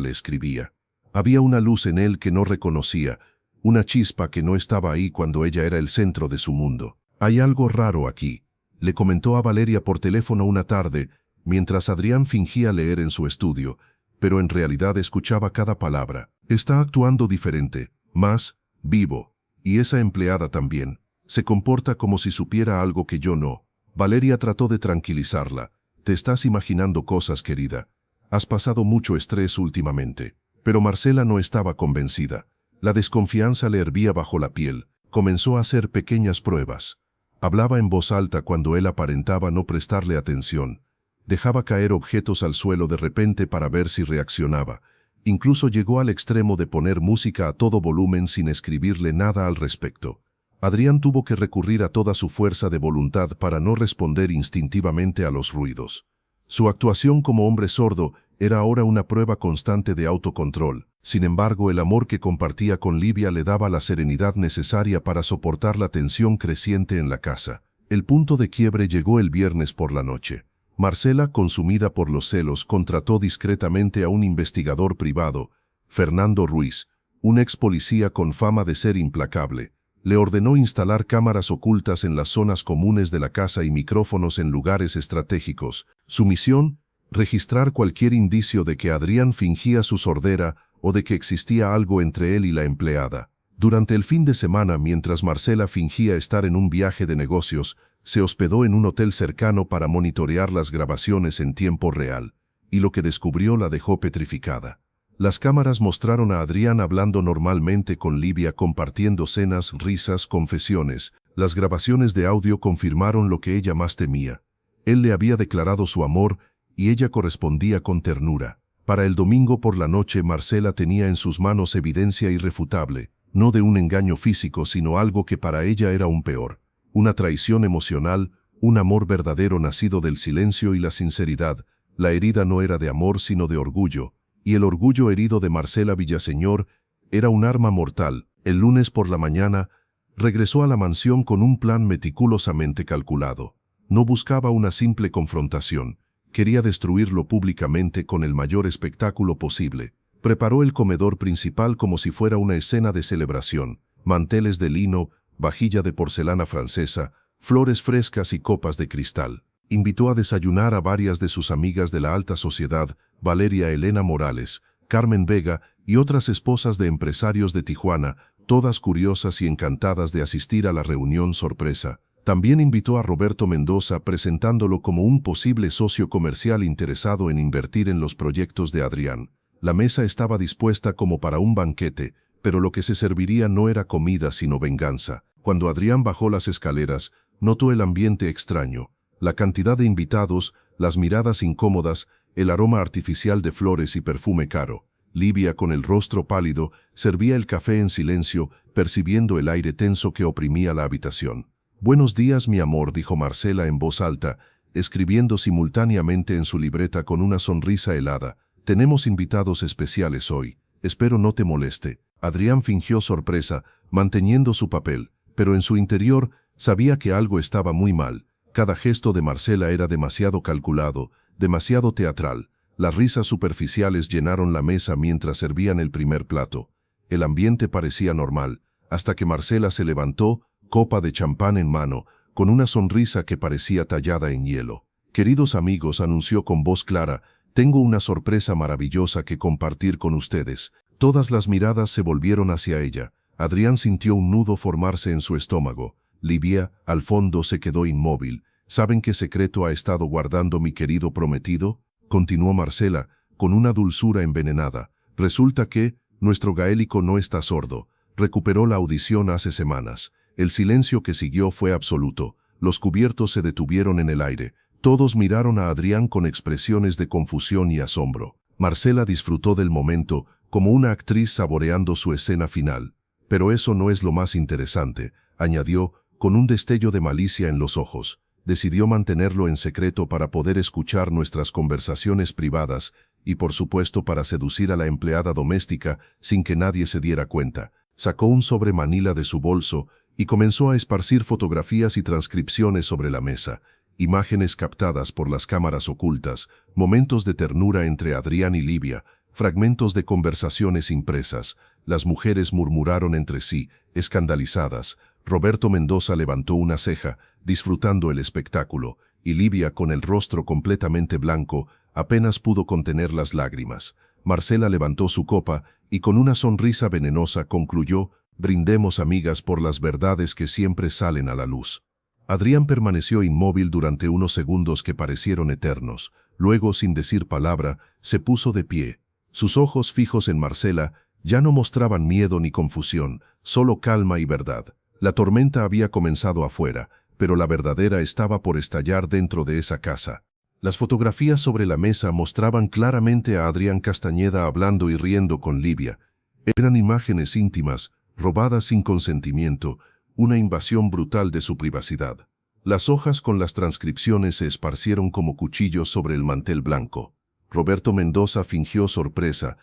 le escribía. Había una luz en él que no reconocía, una chispa que no estaba ahí cuando ella era el centro de su mundo. «Hay algo raro aquí», le comentó a Valeria por teléfono una tarde, mientras Adrián fingía leer en su estudio, pero en realidad escuchaba cada palabra. «Está actuando diferente, más vivo, y esa empleada también. Se comporta como si supiera algo que yo no». Valeria trató de tranquilizarla. «Te estás imaginando cosas, querida. Has pasado mucho estrés últimamente». Pero Marcela no estaba convencida. La desconfianza le hervía bajo la piel. Comenzó a hacer pequeñas pruebas. Hablaba en voz alta cuando él aparentaba no prestarle atención. Dejaba caer objetos al suelo de repente para ver si reaccionaba. Incluso llegó al extremo de poner música a todo volumen sin escribirle nada al respecto. Adrián tuvo que recurrir a toda su fuerza de voluntad para no responder instintivamente a los ruidos. Su actuación como hombre sordo era ahora una prueba constante de autocontrol. Sin embargo, el amor que compartía con Livia le daba la serenidad necesaria para soportar la tensión creciente en la casa. El punto de quiebre llegó el viernes por la noche. Marcela, consumida por los celos, contrató discretamente a un investigador privado, Fernando Ruiz, un ex policía con fama de ser implacable. Le ordenó instalar cámaras ocultas en las zonas comunes de la casa y micrófonos en lugares estratégicos. Su misión: registrar cualquier indicio de que Adrián fingía su sordera o de que existía algo entre él y la empleada. Durante el fin de semana, mientras Marcela fingía estar en un viaje de negocios, se hospedó en un hotel cercano para monitorear las grabaciones en tiempo real, y lo que descubrió la dejó petrificada. Las cámaras mostraron a Adrián hablando normalmente con Livia, compartiendo cenas, risas, confesiones. Las grabaciones de audio confirmaron lo que ella más temía. Él le había declarado su amor y ella correspondía con ternura. Para el domingo por la noche, Marcela tenía en sus manos evidencia irrefutable, no de un engaño físico, sino algo que para ella era aún peor: una traición emocional, un amor verdadero nacido del silencio y la sinceridad. La herida no era de amor sino de orgullo, y el orgullo herido de Marcela Villaseñor era un arma mortal. El lunes por la mañana, regresó a la mansión con un plan meticulosamente calculado. No buscaba una simple confrontación. Quería destruirlo públicamente con el mayor espectáculo posible. Preparó el comedor principal como si fuera una escena de celebración. Manteles de lino, vajilla de porcelana francesa, flores frescas y copas de cristal. Invitó a desayunar a varias de sus amigas de la alta sociedad: Valeria Elena Morales, Carmen Vega y otras esposas de empresarios de Tijuana, todas curiosas y encantadas de asistir a la reunión sorpresa. También invitó a Roberto Mendoza, presentándolo como un posible socio comercial interesado en invertir en los proyectos de Adrián. La mesa estaba dispuesta como para un banquete, pero lo que se serviría no era comida sino venganza. Cuando Adrián bajó las escaleras, notó el ambiente extraño, la cantidad de invitados, las miradas incómodas, el aroma artificial de flores y perfume caro. Livia, con el rostro pálido, servía el café en silencio, percibiendo el aire tenso que oprimía la habitación. «Buenos días, mi amor», dijo Marcela en voz alta, escribiendo simultáneamente en su libreta con una sonrisa helada. «Tenemos invitados especiales hoy. Espero no te moleste». Adrián fingió sorpresa, manteniendo su papel, pero en su interior sabía que algo estaba muy mal. Cada gesto de Marcela era demasiado calculado, demasiado teatral. Las risas superficiales llenaron la mesa mientras servían el primer plato. El ambiente parecía normal, hasta que Marcela se levantó, copa de champán en mano, con una sonrisa que parecía tallada en hielo. «Queridos amigos», anunció con voz clara, «tengo una sorpresa maravillosa que compartir con ustedes». Todas las miradas se volvieron hacia ella. Adrián sintió un nudo formarse en su estómago. Livia, al fondo, se quedó inmóvil. «¿Saben qué secreto ha estado guardando mi querido prometido?», continuó Marcela, con una dulzura envenenada. «Resulta que nuestro gaélico no está sordo. Recuperó la audición hace semanas». El silencio que siguió fue absoluto. Los cubiertos se detuvieron en el aire. Todos miraron a Adrián con expresiones de confusión y asombro. Marcela disfrutó del momento, como una actriz saboreando su escena final. «Pero eso no es lo más interesante», añadió, con un destello de malicia en los ojos. «Decidió mantenerlo en secreto para poder escuchar nuestras conversaciones privadas y, por supuesto, para seducir a la empleada doméstica sin que nadie se diera cuenta». Sacó un sobre manila de su bolso y comenzó a esparcir fotografías y transcripciones sobre la mesa, imágenes captadas por las cámaras ocultas, momentos de ternura entre Adrián y Livia, fragmentos de conversaciones impresas. Las mujeres murmuraron entre sí, escandalizadas. Roberto Mendoza levantó una ceja, disfrutando el espectáculo, y Livia, con el rostro completamente blanco, apenas pudo contener las lágrimas. Marcela levantó su copa y con una sonrisa venenosa concluyó: «Brindemos, amigas, por las verdades que siempre salen a la luz». Adrián permaneció inmóvil durante unos segundos que parecieron eternos. Luego, sin decir palabra, se puso de pie. Sus ojos fijos en Marcela ya no mostraban miedo ni confusión, solo calma y verdad. La tormenta había comenzado afuera, pero la verdadera estaba por estallar dentro de esa casa. Las fotografías sobre la mesa mostraban claramente a Adrián Castañeda hablando y riendo con Livia. Eran imágenes íntimas, robadas sin consentimiento, una invasión brutal de su privacidad. Las hojas con las transcripciones se esparcieron como cuchillos sobre el mantel blanco. Roberto Mendoza fingió sorpresa,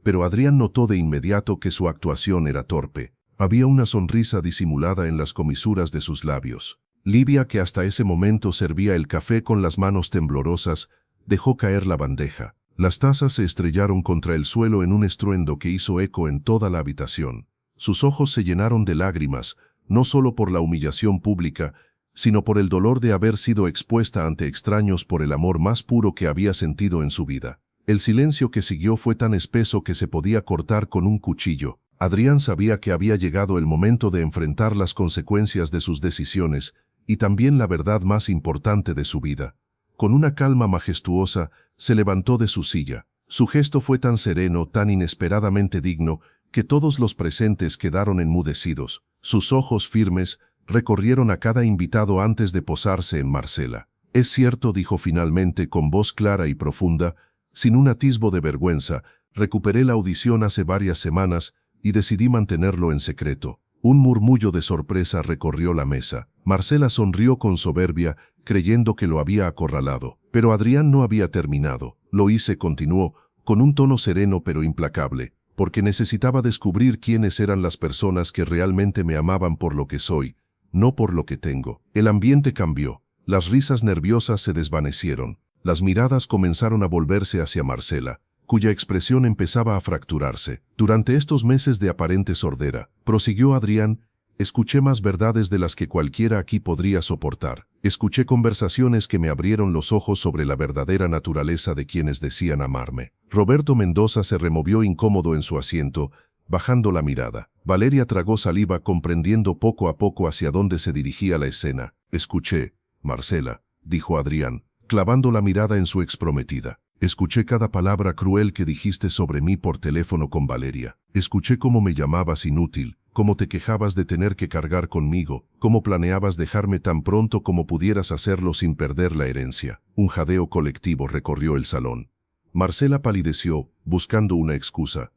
pero Adrián notó de inmediato que su actuación era torpe. Había una sonrisa disimulada en las comisuras de sus labios. Livia, que hasta ese momento servía el café con las manos temblorosas, dejó caer la bandeja. Las tazas se estrellaron contra el suelo en un estruendo que hizo eco en toda la habitación. Sus ojos se llenaron de lágrimas, no solo por la humillación pública, sino por el dolor de haber sido expuesta ante extraños por el amor más puro que había sentido en su vida. El silencio que siguió fue tan espeso que se podía cortar con un cuchillo. Adrián sabía que había llegado el momento de enfrentar las consecuencias de sus decisiones y también la verdad más importante de su vida. Con una calma majestuosa, se levantó de su silla. Su gesto fue tan sereno, tan inesperadamente digno, que todos los presentes quedaron enmudecidos. Sus ojos firmes recorrieron a cada invitado antes de posarse en Marcela. «Es cierto», dijo finalmente con voz clara y profunda, sin un atisbo de vergüenza. «Recuperé la audición hace varias semanas y decidí mantenerlo en secreto». Un murmullo de sorpresa recorrió la mesa. Marcela sonrió con soberbia, creyendo que lo había acorralado. Pero Adrián no había terminado. «Lo hice», continuó, con un tono sereno pero implacable, «porque necesitaba descubrir quiénes eran las personas que realmente me amaban por lo que soy, no por lo que tengo». El ambiente cambió. Las risas nerviosas se desvanecieron. Las miradas comenzaron a volverse hacia Marcela, cuya expresión empezaba a fracturarse. «Durante estos meses de aparente sordera», prosiguió Adrián, «escuché más verdades de las que cualquiera aquí podría soportar. Escuché conversaciones que me abrieron los ojos sobre la verdadera naturaleza de quienes decían amarme». Roberto Mendoza se removió incómodo en su asiento, bajando la mirada. Valeria tragó saliva, comprendiendo poco a poco hacia dónde se dirigía la escena. «Escuché, Marcela», dijo Adrián, clavando la mirada en su exprometida. «Escuché cada palabra cruel que dijiste sobre mí por teléfono con Valeria. Escuché cómo me llamabas inútil, cómo te quejabas de tener que cargar conmigo, cómo planeabas dejarme tan pronto como pudieras hacerlo sin perder la herencia». Un jadeo colectivo recorrió el salón. Marcela palideció, buscando una excusa.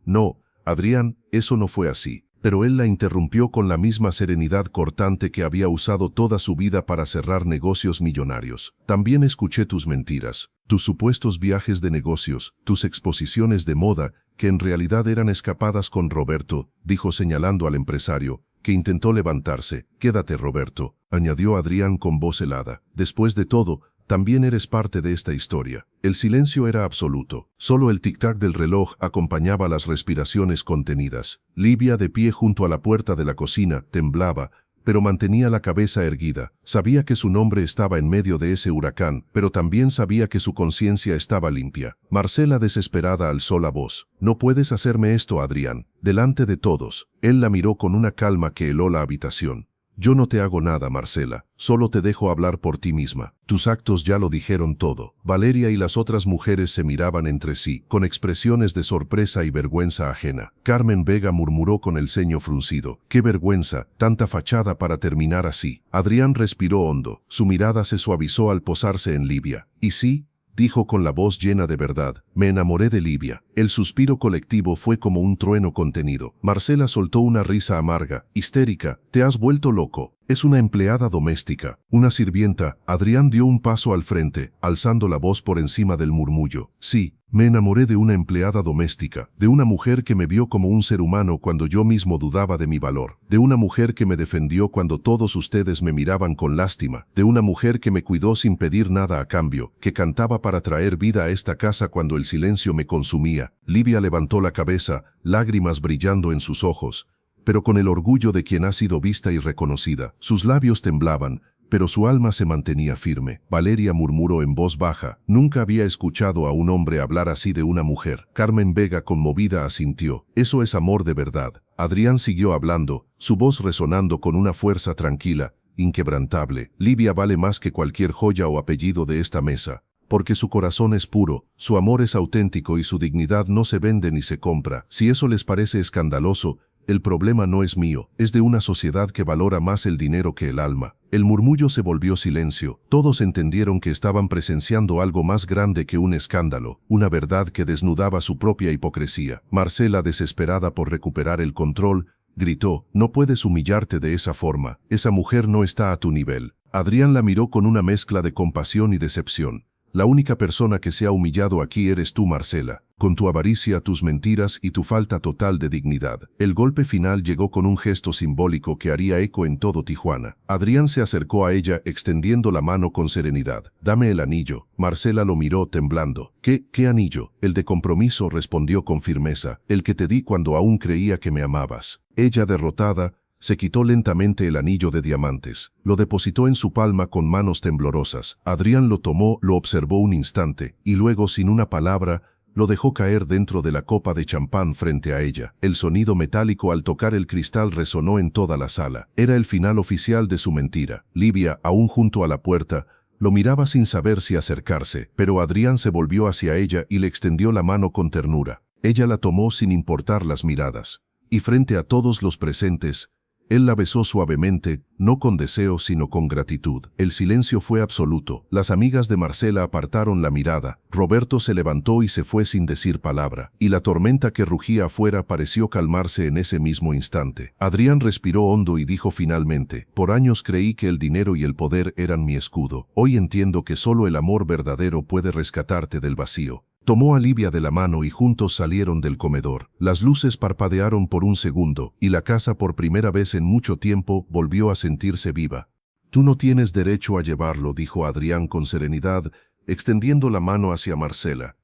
«No, Adrián, eso no fue así». Pero él la interrumpió con la misma serenidad cortante que había usado toda su vida para cerrar negocios millonarios. «También escuché tus mentiras, tus supuestos viajes de negocios, tus exposiciones de moda, que en realidad eran escapadas con Roberto», dijo señalando al empresario, que intentó levantarse. «Quédate, Roberto», añadió Adrián con voz helada. «Después de todo, también eres parte de esta historia». El silencio era absoluto. Solo el tic-tac del reloj acompañaba las respiraciones contenidas. Livia, de pie junto a la puerta de la cocina, temblaba, pero mantenía la cabeza erguida. Sabía que su nombre estaba en medio de ese huracán, pero también sabía que su conciencia estaba limpia. Marcela, desesperada, alzó la voz. «No puedes hacerme esto, Adrián». Delante de todos, él la miró con una calma que heló la habitación. «Yo no te hago nada, Marcela, solo te dejo hablar por ti misma. Tus actos ya lo dijeron todo». Valeria y las otras mujeres se miraban entre sí, con expresiones de sorpresa y vergüenza ajena. Carmen Vega murmuró con el ceño fruncido: «Qué vergüenza, tanta fachada para terminar así». Adrián respiró hondo, su mirada se suavizó al posarse en Livia. «¿Y sí?», dijo con la voz llena de verdad. «Me enamoré de Livia». El suspiro colectivo fue como un trueno contenido. Marcela soltó una risa amarga, histérica. «Te has vuelto loco. Es una empleada doméstica, una sirvienta». Adrián dio un paso al frente, alzando la voz por encima del murmullo. «Sí, me enamoré de una empleada doméstica, de una mujer que me vio como un ser humano cuando yo mismo dudaba de mi valor, de una mujer que me defendió cuando todos ustedes me miraban con lástima, de una mujer que me cuidó sin pedir nada a cambio, que cantaba para traer vida a esta casa cuando el silencio me consumía». Livia levantó la cabeza, lágrimas brillando en sus ojos, pero con el orgullo de quien ha sido vista y reconocida. Sus labios temblaban, pero su alma se mantenía firme. Valeria murmuró en voz baja: «Nunca había escuchado a un hombre hablar así de una mujer». Carmen Vega, conmovida, asintió: «Eso es amor de verdad». Adrián siguió hablando, su voz resonando con una fuerza tranquila, inquebrantable. «Livia vale más que cualquier joya o apellido de esta mesa, porque su corazón es puro, su amor es auténtico y su dignidad no se vende ni se compra. Si eso les parece escandaloso, el problema no es mío, es de una sociedad que valora más el dinero que el alma». El murmullo se volvió silencio. Todos entendieron que estaban presenciando algo más grande que un escándalo, una verdad que desnudaba su propia hipocresía. Marcela, desesperada por recuperar el control, gritó: «No puedes humillarte de esa forma, esa mujer no está a tu nivel». Adrián la miró con una mezcla de compasión y decepción. «La única persona que se ha humillado aquí eres tú, Marcela, con tu avaricia, tus mentiras y tu falta total de dignidad». El golpe final llegó con un gesto simbólico que haría eco en todo Tijuana. Adrián se acercó a ella extendiendo la mano con serenidad. «Dame el anillo». Marcela lo miró temblando. ¿Qué anillo?» «El de compromiso», respondió con firmeza. «El que te di cuando aún creía que me amabas». Ella, derrotada, se quitó lentamente el anillo de diamantes. Lo depositó en su palma con manos temblorosas. Adrián lo tomó, lo observó un instante, y luego, sin una palabra, lo dejó caer dentro de la copa de champán frente a ella. El sonido metálico al tocar el cristal resonó en toda la sala. Era el final oficial de su mentira. Livia, aún junto a la puerta, lo miraba sin saber si acercarse, pero Adrián se volvió hacia ella y le extendió la mano con ternura. Ella la tomó sin importar las miradas. Y frente a todos los presentes, él la besó suavemente, no con deseo sino con gratitud. El silencio fue absoluto. Las amigas de Marcela apartaron la mirada. Roberto se levantó y se fue sin decir palabra, y la tormenta que rugía afuera pareció calmarse en ese mismo instante. Adrián respiró hondo y dijo finalmente: «Por años creí que el dinero y el poder eran mi escudo. Hoy entiendo que solo el amor verdadero puede rescatarte del vacío». Tomó a Livia de la mano y juntos salieron del comedor. Las luces parpadearon por un segundo, y la casa por primera vez en mucho tiempo volvió a sentirse viva. «Tú no tienes derecho a llevarlo», dijo Adrián con serenidad, extendiendo la mano hacia Marcela.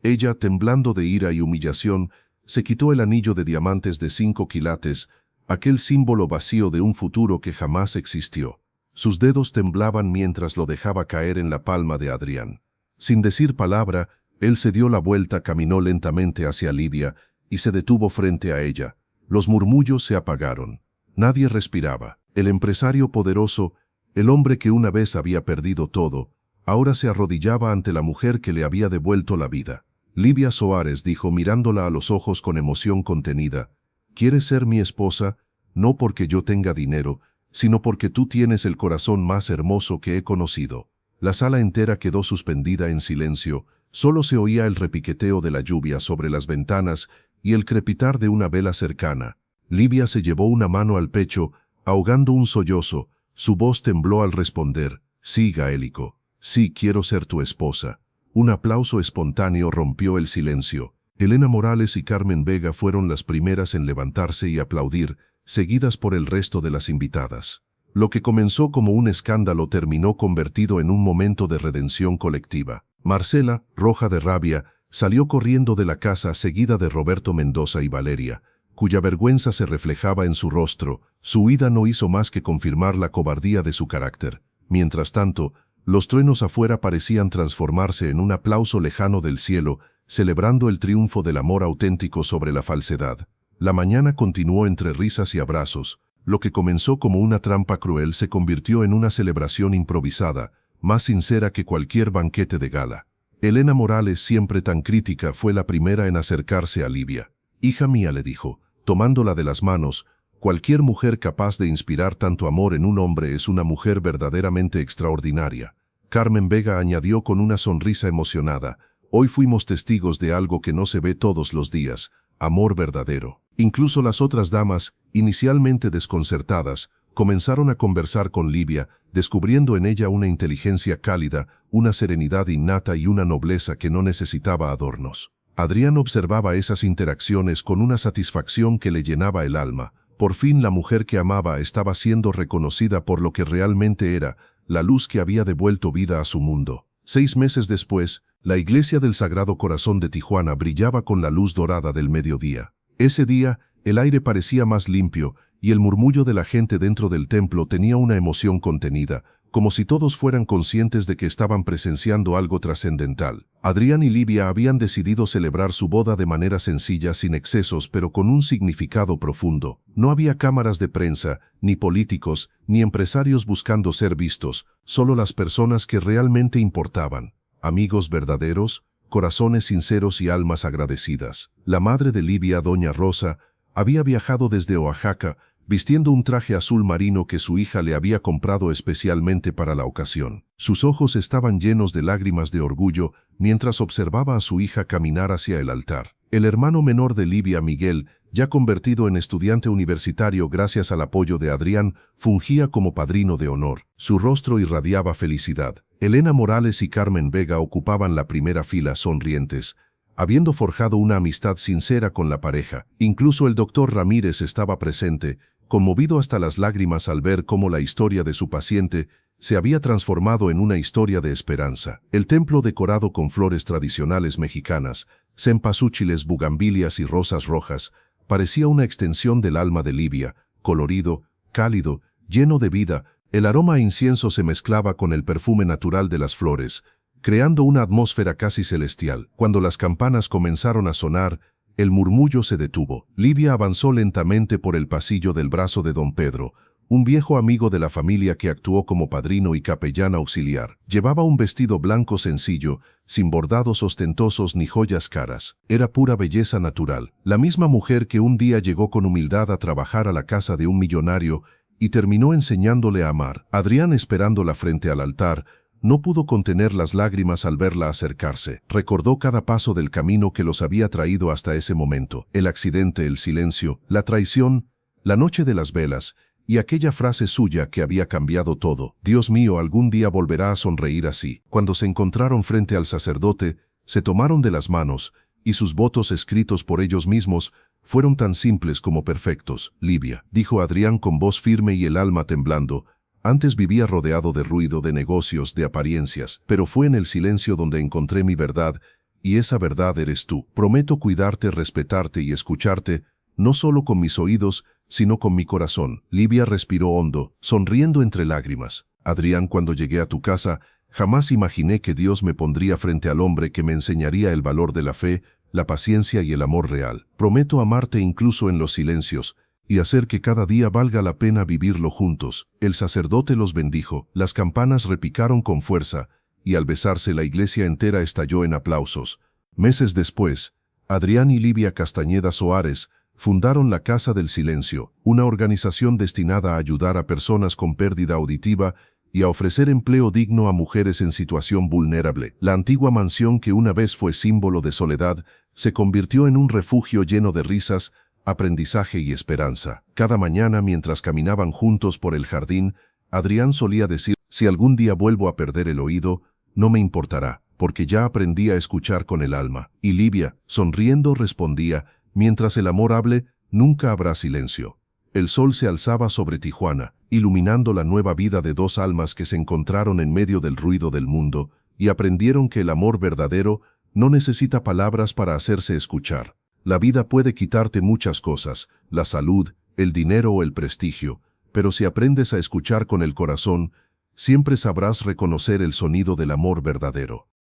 Ella, temblando de ira y humillación, se quitó el anillo de diamantes de 5 quilates, aquel símbolo vacío de un futuro que jamás existió. Sus dedos temblaban mientras lo dejaba caer en la palma de Adrián. Sin decir palabra, él se dio la vuelta, caminó lentamente hacia Livia y se detuvo frente a ella. Los murmullos se apagaron. Nadie respiraba. El empresario poderoso, el hombre que una vez había perdido todo, ahora se arrodillaba ante la mujer que le había devuelto la vida. «Livia Soares», dijo mirándola a los ojos con emoción contenida, «¿quieres ser mi esposa? No porque yo tenga dinero, sino porque tú tienes el corazón más hermoso que he conocido». La sala entera quedó suspendida en silencio. Solo se oía el repiqueteo de la lluvia sobre las ventanas y el crepitar de una vela cercana. Livia se llevó una mano al pecho, ahogando un sollozo. Su voz tembló al responder: «Sí, Gaélico. Sí, quiero ser tu esposa». Un aplauso espontáneo rompió el silencio. Elena Morales y Carmen Vega fueron las primeras en levantarse y aplaudir, seguidas por el resto de las invitadas. Lo que comenzó como un escándalo terminó convertido en un momento de redención colectiva. Marcela, roja de rabia, salió corriendo de la casa seguida de Roberto Mendoza y Valeria, cuya vergüenza se reflejaba en su rostro. Su huida no hizo más que confirmar la cobardía de su carácter. Mientras tanto, los truenos afuera parecían transformarse en un aplauso lejano del cielo, celebrando el triunfo del amor auténtico sobre la falsedad. La mañana continuó entre risas y abrazos. Lo que comenzó como una trampa cruel se convirtió en una celebración improvisada, más sincera que cualquier banquete de gala. Elena Morales, siempre tan crítica, fue la primera en acercarse a Livia. «Hija mía», le dijo, tomándola de las manos, «cualquier mujer capaz de inspirar tanto amor en un hombre es una mujer verdaderamente extraordinaria». Carmen Vega añadió con una sonrisa emocionada, «Hoy fuimos testigos de algo que no se ve todos los días, amor verdadero». Incluso las otras damas, inicialmente desconcertadas, comenzaron a conversar con Livia, descubriendo en ella una inteligencia cálida, una serenidad innata y una nobleza que no necesitaba adornos. Adrián observaba esas interacciones con una satisfacción que le llenaba el alma. Por fin la mujer que amaba estaba siendo reconocida por lo que realmente era, la luz que había devuelto vida a su mundo. 6 meses después, la iglesia del Sagrado Corazón de Tijuana brillaba con la luz dorada del mediodía. Ese día, el aire parecía más limpio, y el murmullo de la gente dentro del templo tenía una emoción contenida, como si todos fueran conscientes de que estaban presenciando algo trascendental. Adrián y Livia habían decidido celebrar su boda de manera sencilla, sin excesos, pero con un significado profundo. No había cámaras de prensa, ni políticos, ni empresarios buscando ser vistos, solo las personas que realmente importaban. Amigos verdaderos, corazones sinceros y almas agradecidas. La madre de Livia, doña Rosa, había viajado desde Oaxaca, vistiendo un traje azul marino que su hija le había comprado especialmente para la ocasión. Sus ojos estaban llenos de lágrimas de orgullo mientras observaba a su hija caminar hacia el altar. El hermano menor de Livia, Miguel, ya convertido en estudiante universitario gracias al apoyo de Adrián, fungía como padrino de honor. Su rostro irradiaba felicidad. Elena Morales y Carmen Vega ocupaban la primera fila sonrientes, habiendo forjado una amistad sincera con la pareja. Incluso el doctor Ramírez estaba presente, conmovido hasta las lágrimas al ver cómo la historia de su paciente se había transformado en una historia de esperanza. El templo, decorado con flores tradicionales mexicanas, cempasúchiles, bugambilias y rosas rojas, parecía una extensión del alma de Livia, colorido, cálido, lleno de vida. El aroma a incienso se mezclaba con el perfume natural de las flores, creando una atmósfera casi celestial. Cuando las campanas comenzaron a sonar, el murmullo se detuvo. Livia avanzó lentamente por el pasillo del brazo de don Pedro, un viejo amigo de la familia que actuó como padrino y capellán auxiliar. Llevaba un vestido blanco sencillo, sin bordados ostentosos ni joyas caras. Era pura belleza natural. La misma mujer que un día llegó con humildad a trabajar a la casa de un millonario y terminó enseñándole a amar. Adrián, esperándola frente al altar, no pudo contener las lágrimas al verla acercarse. Recordó cada paso del camino que los había traído hasta ese momento. El accidente, el silencio, la traición, la noche de las velas, y aquella frase suya que había cambiado todo. Dios mío, algún día volverá a sonreír así. Cuando se encontraron frente al sacerdote, se tomaron de las manos, y sus votos escritos por ellos mismos fueron tan simples como perfectos. Livia, dijo Adrián con voz firme y el alma temblando, antes vivía rodeado de ruido, de negocios, de apariencias, pero fue en el silencio donde encontré mi verdad, y esa verdad eres tú. Prometo cuidarte, respetarte y escucharte, no solo con mis oídos, sino con mi corazón. Livia respiró hondo, sonriendo entre lágrimas. Adrián, cuando llegué a tu casa, jamás imaginé que Dios me pondría frente al hombre que me enseñaría el valor de la fe, la paciencia y el amor real. Prometo amarte incluso en los silencios, y hacer que cada día valga la pena vivirlo juntos. El sacerdote los bendijo, las campanas repicaron con fuerza, y al besarse la iglesia entera estalló en aplausos. Meses después, Adrián y Livia Castañeda Soares fundaron la Casa del Silencio, una organización destinada a ayudar a personas con pérdida auditiva y a ofrecer empleo digno a mujeres en situación vulnerable. La antigua mansión, que una vez fue símbolo de soledad, se convirtió en un refugio lleno de risas, aprendizaje y esperanza. Cada mañana, mientras caminaban juntos por el jardín, Adrián solía decir: si algún día vuelvo a perder el oído, no me importará, porque ya aprendí a escuchar con el alma. Y Livia, sonriendo, respondía: mientras el amor hable, nunca habrá silencio. El sol se alzaba sobre Tijuana, iluminando la nueva vida de dos almas que se encontraron en medio del ruido del mundo y aprendieron que el amor verdadero no necesita palabras para hacerse escuchar. La vida puede quitarte muchas cosas, la salud, el dinero o el prestigio, pero si aprendes a escuchar con el corazón, siempre sabrás reconocer el sonido del amor verdadero.